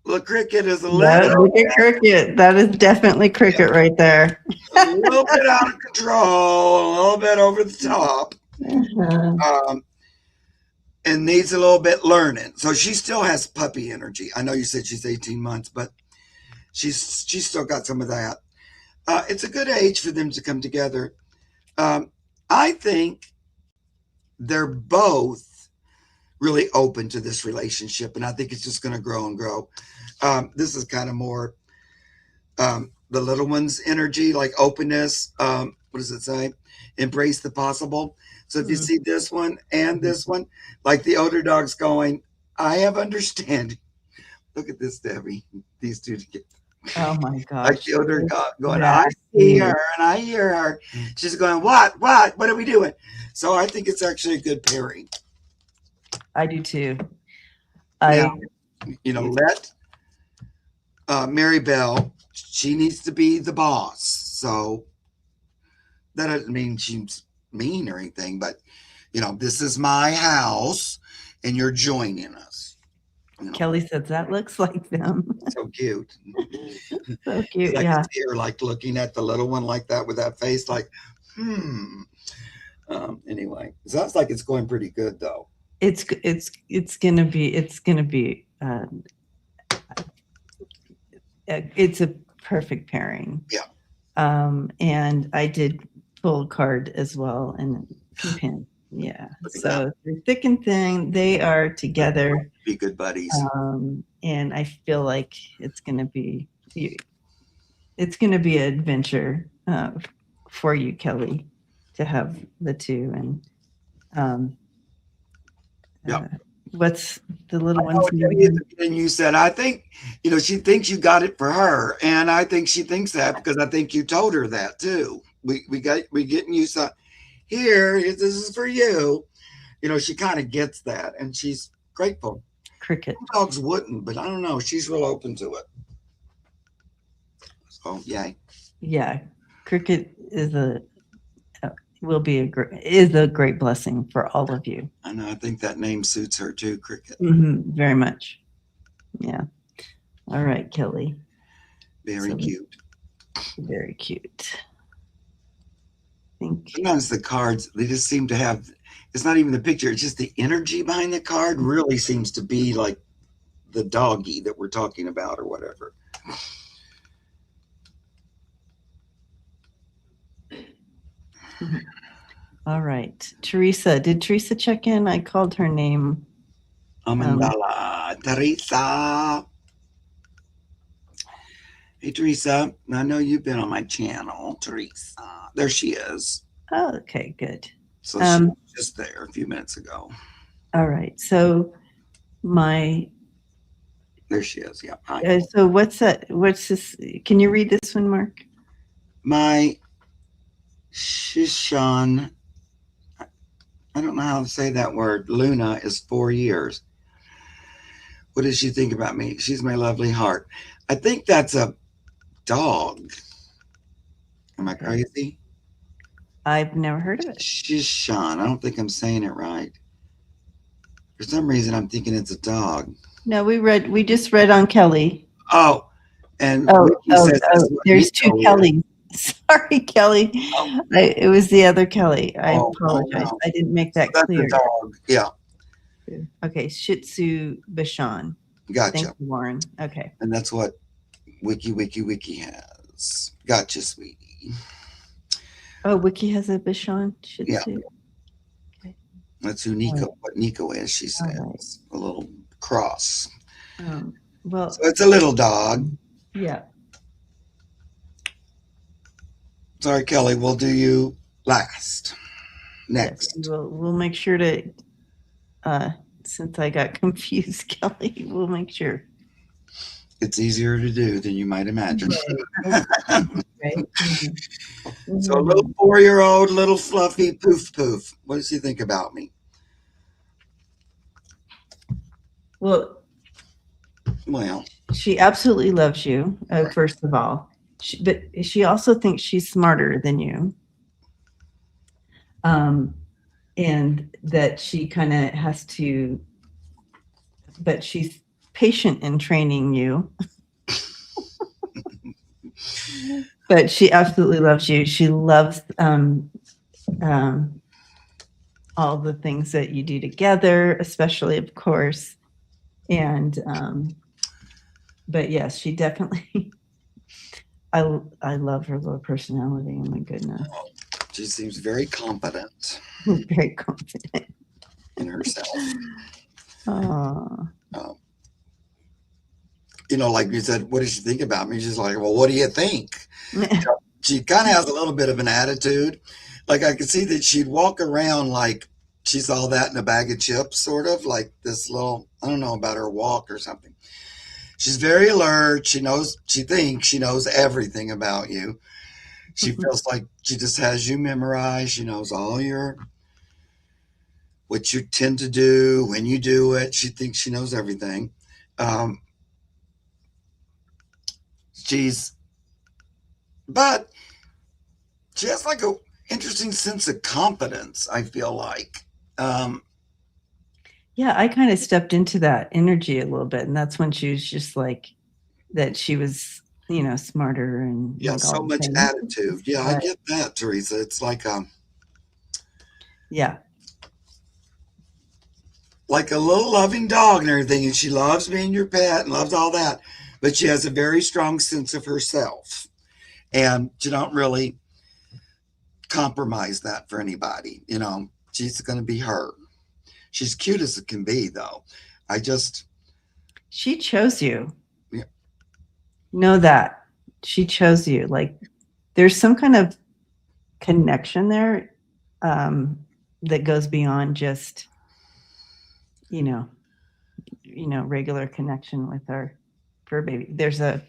The Cricket is a little. Look at Cricket. That is definitely Cricket right there. A little bit out of control, a little bit over the top, and needs a little bit learning. So she still has puppy energy. I know you said she's 18 months, but she's still got some of that. It's a good age for them to come together. I think they're both really open to this relationship, and I think it's just going to grow and grow. This is kind of more the little one's energy, like openness. What does it say? Embrace the possible. So if you see this one and this one, like the older dog's going, I have understanding. Look at this, Debbie. These two together. Oh my gosh. Like the older dog going, I see her and I hear her. She's going, what are we doing? So I think it's actually a good pairing. I do too. Now, let Mary Bell, she needs to be the boss. So that doesn't mean she's mean or anything, but this is my house and you're joining us. Kelly says that looks like them. So cute. So cute. I Yeah. can see her like looking at the little one like that with that face, like, Anyway, it sounds like it's going pretty good though. It's gonna be it's a perfect pairing. Yeah. And I did pull a card as well and pin. Yeah. So they're thick and thin. They are together. Be good buddies. And I feel like it's gonna be an adventure for you, Kelly, to have the two. And what's the little one's name? And you said, I think, she thinks you got it for her. And I think she thinks that because I think you told her that too. We getting you some here. This is for you. She kind of gets that and she's grateful. Cricket. Dogs wouldn't, but I don't know. She's real open to it. So yay. Yeah. Cricket is a great blessing for all of you. I know. I think that name suits her too, Cricket. Very much. Yeah. All right, Kelly. Very cute. Very cute. Sometimes the cards, they just seem to have, it's not even the picture, it's just the energy behind the card really seems to be like the doggy that we're talking about or whatever. All right. Teresa, did Teresa check in? I called her name. Amandala. Teresa. Hey, Teresa. I know you've been on my channel, Teresa. There she is. Oh, okay, good. So she was just there a few minutes ago. All right. So there she is. Yeah. So what's that? What's this? Can you read this one, Mark? My Shishan, I don't know how to say that word. Luna is 4 years. What does she think about me? She's my lovely heart. I think that's a dog. Am I crazy? I've never heard of it. Shishan. I don't think I'm saying it right. For some reason, I'm thinking it's a dog. No, we just read on Kelly. Oh, and there's two Kellys. Sorry, Kelly. It was the other Kelly. I apologize. I didn't make that clear. Dog. Yeah. Okay, Shih Tzu Bichon. Gotcha. Thank you, Warren. Okay. And that's what Wiki has. Gotcha, sweetie. Oh, Wiki has a Bichon Shih Tzu. Yeah. Okay. That's who Nico. Right. What Nico is, she says. Right. A little cross. Well, so it's a little dog. Yeah. Sorry, Kelly. We'll do you last. Next. Yes, we'll make sure to. Since I got confused, Kelly, we'll make sure. It's easier to do than you might imagine. Right. Mm-hmm. So a little 4-year-old, little fluffy poof. What does she think about me? Well, she absolutely loves you, first of all. But she also thinks she's smarter than you. And that she kind of has to, but she's patient in training you. But she absolutely loves you. She loves all the things that you do together, especially, of course. And but yes, she definitely. I love her little personality. Oh my goodness. She seems very confident. Very confident in herself. Like you said, what does she think about me? She's like, well, what do you think? She kind of has a little bit of an attitude. Like I could see that she'd walk around like she saw that in a bag of chips, sort of like this little, I don't know about her walk or something. She's very alert. She thinks she knows everything about you. She feels like she just has you memorized. She knows all what you tend to do, when you do it. She thinks she knows everything. But she has like a interesting sense of confidence, I feel like. Yeah, I kind of stepped into that energy a little bit, and that's when she was just like that. She was, smarter and Yeah, like all so the much things. attitude. Yeah, I But get that, Teresa. It's yeah, like a little loving dog and everything, and she loves being your pet and loves all that, but she has a very strong sense of herself, and she don't really compromise that for anybody. She's going to be her. She's cute as it can be, though. I just, she chose you. yeah, Know that she chose you. Like there's some kind of connection there that goes beyond just you know regular connection with our fur baby. There's a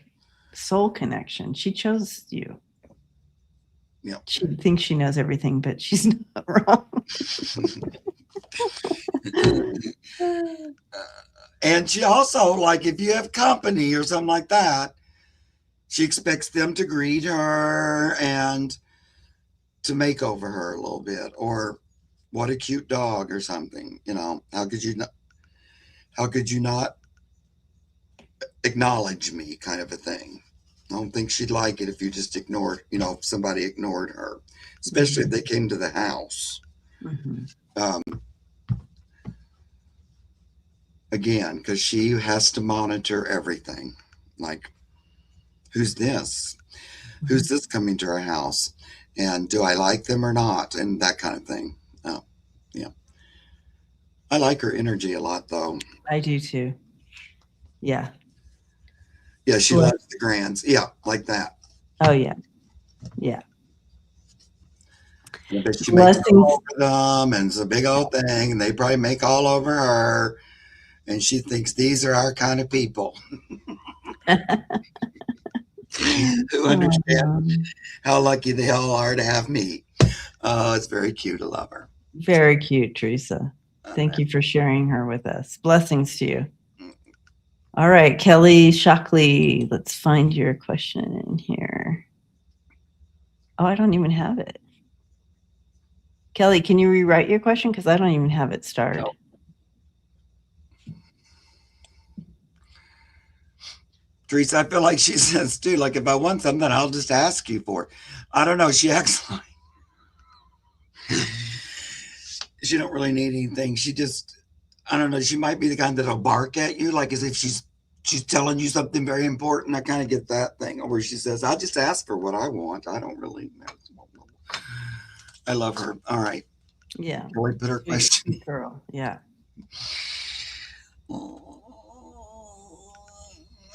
soul connection. She chose you. yeah. She thinks she knows everything, but she's not wrong. And she also, like, if you have company or something like that, she expects them to greet her and to make over her a little bit, or what a cute dog or something. How could you not acknowledge me, kind of a thing. I don't think she'd like it if you just ignored, if somebody ignored her, especially if they came to the house. Mhm. Um, again, because she has to monitor everything. Like, who's this? Who's this coming to our house? And do I like them or not? And that kind of thing. Oh, yeah. I like her energy a lot, though. I do too. Yeah. Yeah, she Bless. loves the grands. Yeah, like that. Oh yeah. Yeah. I bet she makes Blessings. all over them, and it's a big old thing, and they probably make all over her. And she thinks these are our kind of people who understand how lucky they all are to have me. Oh, it's very cute. I love her. Very cute, Teresa. All Thank right. you for sharing her with us. Blessings to you. All right, Kelly Shockley, let's find your question in here. Oh, I don't even have it. Kelly, can you rewrite your question? Because I don't even have it starred. No. Teresa, I feel like she says too, like if I want something, I'll just ask you for it. I don't know. She acts like she don't really need anything. She just, I don't know. She might be the kind that'll bark at you, like as if she's telling you something very important. I kind of get that thing where she says, "I just ask for what I want. I don't really." I love her. All right. Yeah. Can we put her question? Girl. Yeah.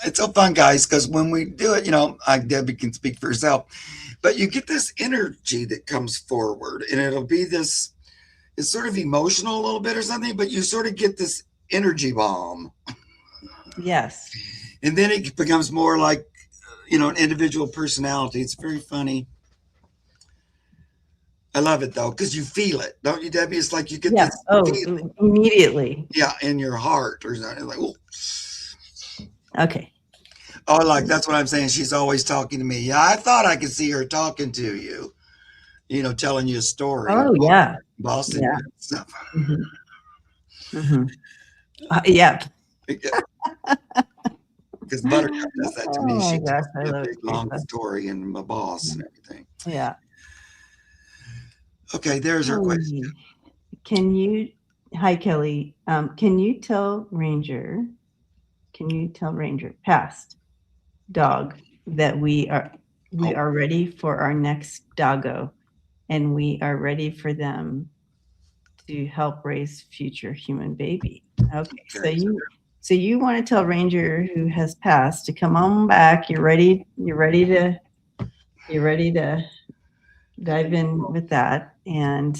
It's so fun, guys, because when we do it, Debbie can speak for herself, but you get this energy that comes forward, and it'll be this, it's sort of emotional a little bit or something, but you sort of get this energy bomb. Yes. And then it becomes more like, an individual personality. It's very funny. I love it, though, because you feel it, don't you, Debbie? It's like you get Yeah. this Oh, immediately. yeah, in your heart or something. Like, oh. Okay. Oh, like that's what I'm saying. She's always talking to me. Yeah, I thought I could see her talking to you, telling you a story. Oh, yeah. Boston Yeah. stuff. Mm-hmm. Mm-hmm. Yeah. Because Buttercup does that to me. Oh my She gosh, tells I me a love big it, long Teresa. story and my boss and everything. Yeah. Okay, there's her question. Hi, Kelly. Can you tell Ranger past dog that we are ready for our next doggo, and we are ready for them to help raise future human baby. Okay, so you want to tell Ranger who has passed to come on back. You're ready to dive in with that, and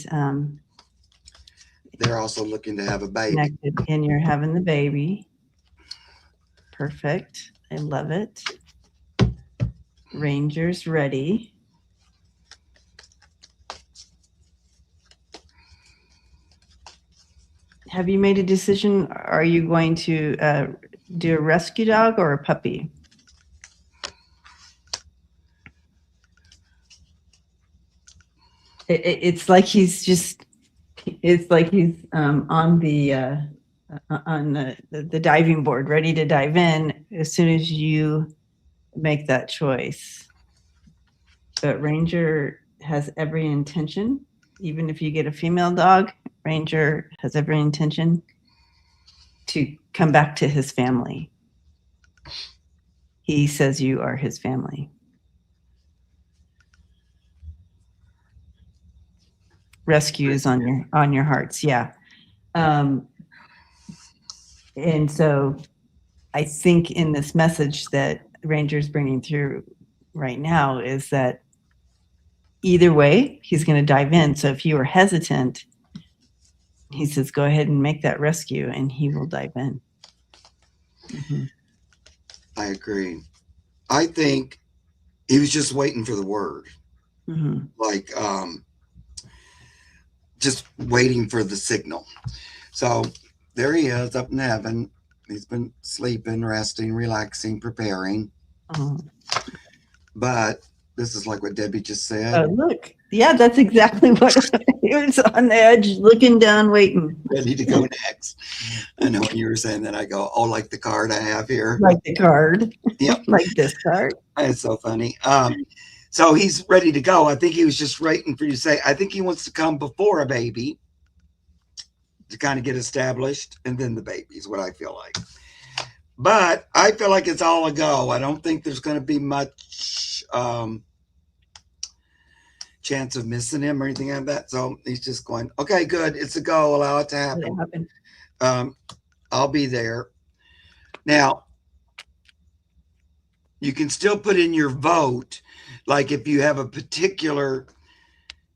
they're also looking to have a baby. connected, and you're having the baby. Perfect. I love it. Ranger's ready. Have you made a decision? Are you going to do a rescue dog or a puppy? It's like he's on the on the diving board, ready to dive in as soon as you make that choice. But Ranger has every intention, even if you get a female dog, Ranger has every intention to come back to his family. He says you are his family. Rescues on your hearts, yeah. And so I think in this message that Ranger's bringing through right now is that either way, he's going to dive in. So if you are hesitant, he says, go ahead and make that rescue and he will dive in. Mm-hmm. I agree. I think he was just waiting for the word. Mm-hmm. Like, just waiting for the signal. So there he is up in heaven. He's been sleeping, resting, relaxing, preparing. Oh. But this is like what Debbie just said. Oh, look. Yeah, that's exactly what he was on the edge, looking down, waiting. Ready to go next. I know when you were saying that, I go, oh, like the card I have here. Like the card. Yep. Like this card. It's so funny. So he's ready to go. I think he was just waiting for you to say, I think he wants to come before a baby to kind of get established, and then the baby is what I feel like. But I feel like it's all a go. I don't think there's going to be much chance of missing him or anything like that. So he's just going, okay, good. It's a go. Allow it to happen. I'll be there. Now, you can still put in your vote. Like if you have a particular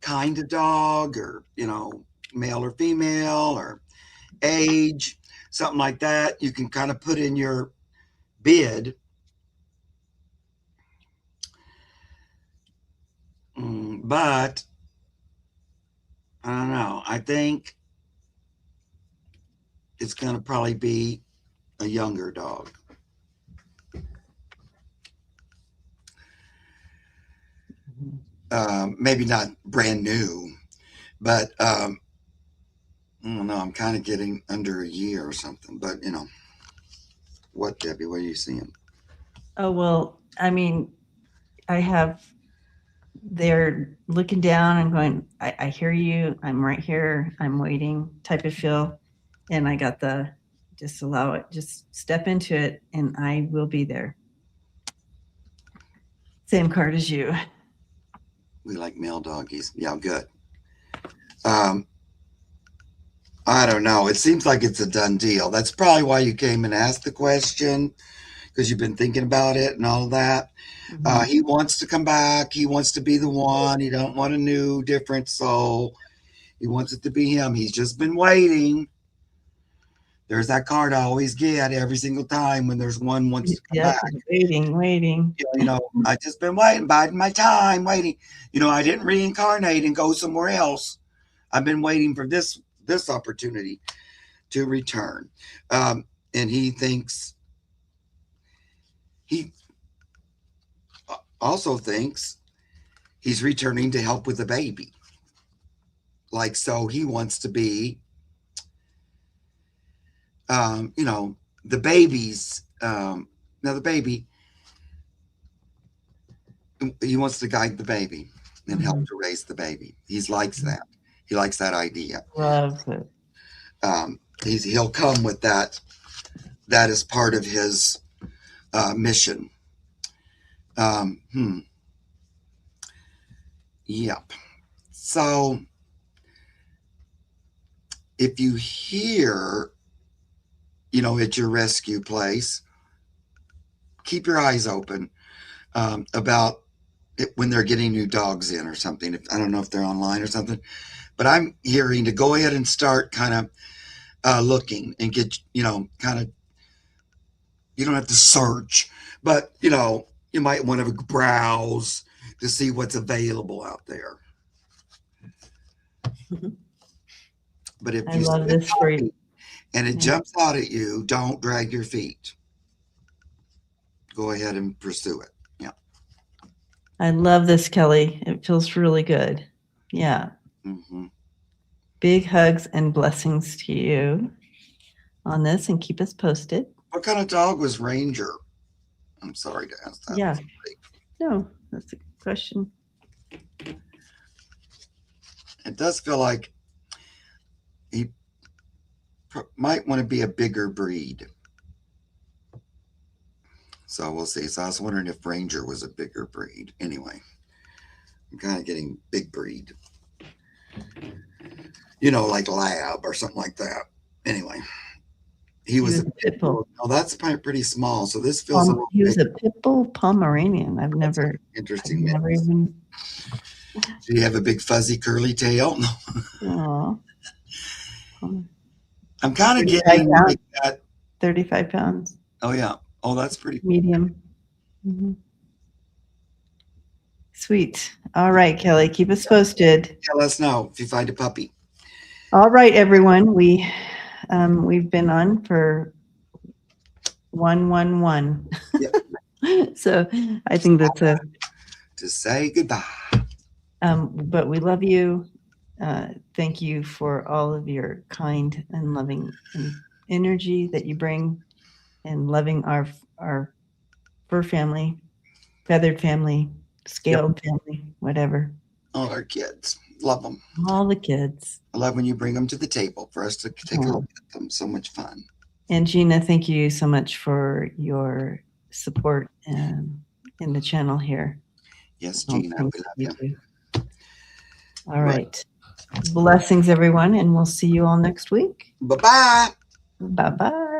kind of dog or, male or female or age, something like that, you can kind of put in your bid. But I don't know. I think it's going to probably be a younger dog. Maybe not brand new, but I don't know. I'm kind of getting under a year or something. But what, Debbie? What are you seeing? Oh well, I mean, they're looking down and going, I hear you. I'm right here. I'm waiting type of feel, and I got just allow it. Just step into it, and I will be there. Same card as you. We like male doggies. Yeah, good. I don't know. It seems like it's a done deal. That's probably why you came and asked the question, because you've been thinking about it and all of that. Mm-hmm. He wants to come back. He wants to be the one. He don't want a new, different soul. He wants it to be him. He's just been waiting. There's that card I always get every single time when there's one wants to come back. Waiting. I just been waiting, biding my time, waiting. I didn't reincarnate and go somewhere else. I've been waiting for this opportunity to return. And he also thinks he's returning to help with the baby. Like, so he wants to be, the baby's, now the baby, he wants to guide the baby and help to raise the baby. He likes that. He likes that idea. Loves it. He'll come with that. That is part of his mission. Yep. So if you hear, at your rescue place, keep your eyes open about it when they're getting new dogs in or something. I don't know if they're online or something, but I'm hearing to go ahead and start kind of looking and get, kind of, you don't have to search, but, you might want to browse to see what's available out there. But if you love this for you. And it jumps out at you, don't drag your feet. Go ahead and pursue it. Yeah. I love this, Kelly. It feels really good. Yeah. Mm-hmm. Big hugs and blessings to you. on this and keep us posted. What kind of dog was Ranger? I'm sorry to ask that. Yeah. No, that's a good question. It does feel like he might want to be a bigger breed. So we'll see. So I was wondering if Ranger was a bigger breed. Anyway, I'm kind of getting big breed. You know, like Lab or something like that. Anyway, he was a pit bull. Oh, that's pretty small. So this feels a little He was big. a pit bull Pomeranian. I've never even. Do you have a big fuzzy curly tail? Aw. I'm kind of getting like that. 35 pounds. Oh yeah. Oh, that's pretty medium. Mm-hmm. Sweet. All right, Kelly, keep us posted. Yeah, let us know if you find a puppy. All right, everyone. We've been on for 111. Yep. So I think that's to say goodbye. But we love you. Thank you for all of your kind and loving energy that you bring, and loving our fur family, feathered family, scaled family, whatever. All our kids. Love them. All the kids. I love when you bring them to the table for us to take a look at them. So much fun. And Gina, thank you so much for your support in the channel here. Yes, Gina, we love you. All right. Blessings, everyone, and we'll see you all next week. Bye-bye. Bye-bye.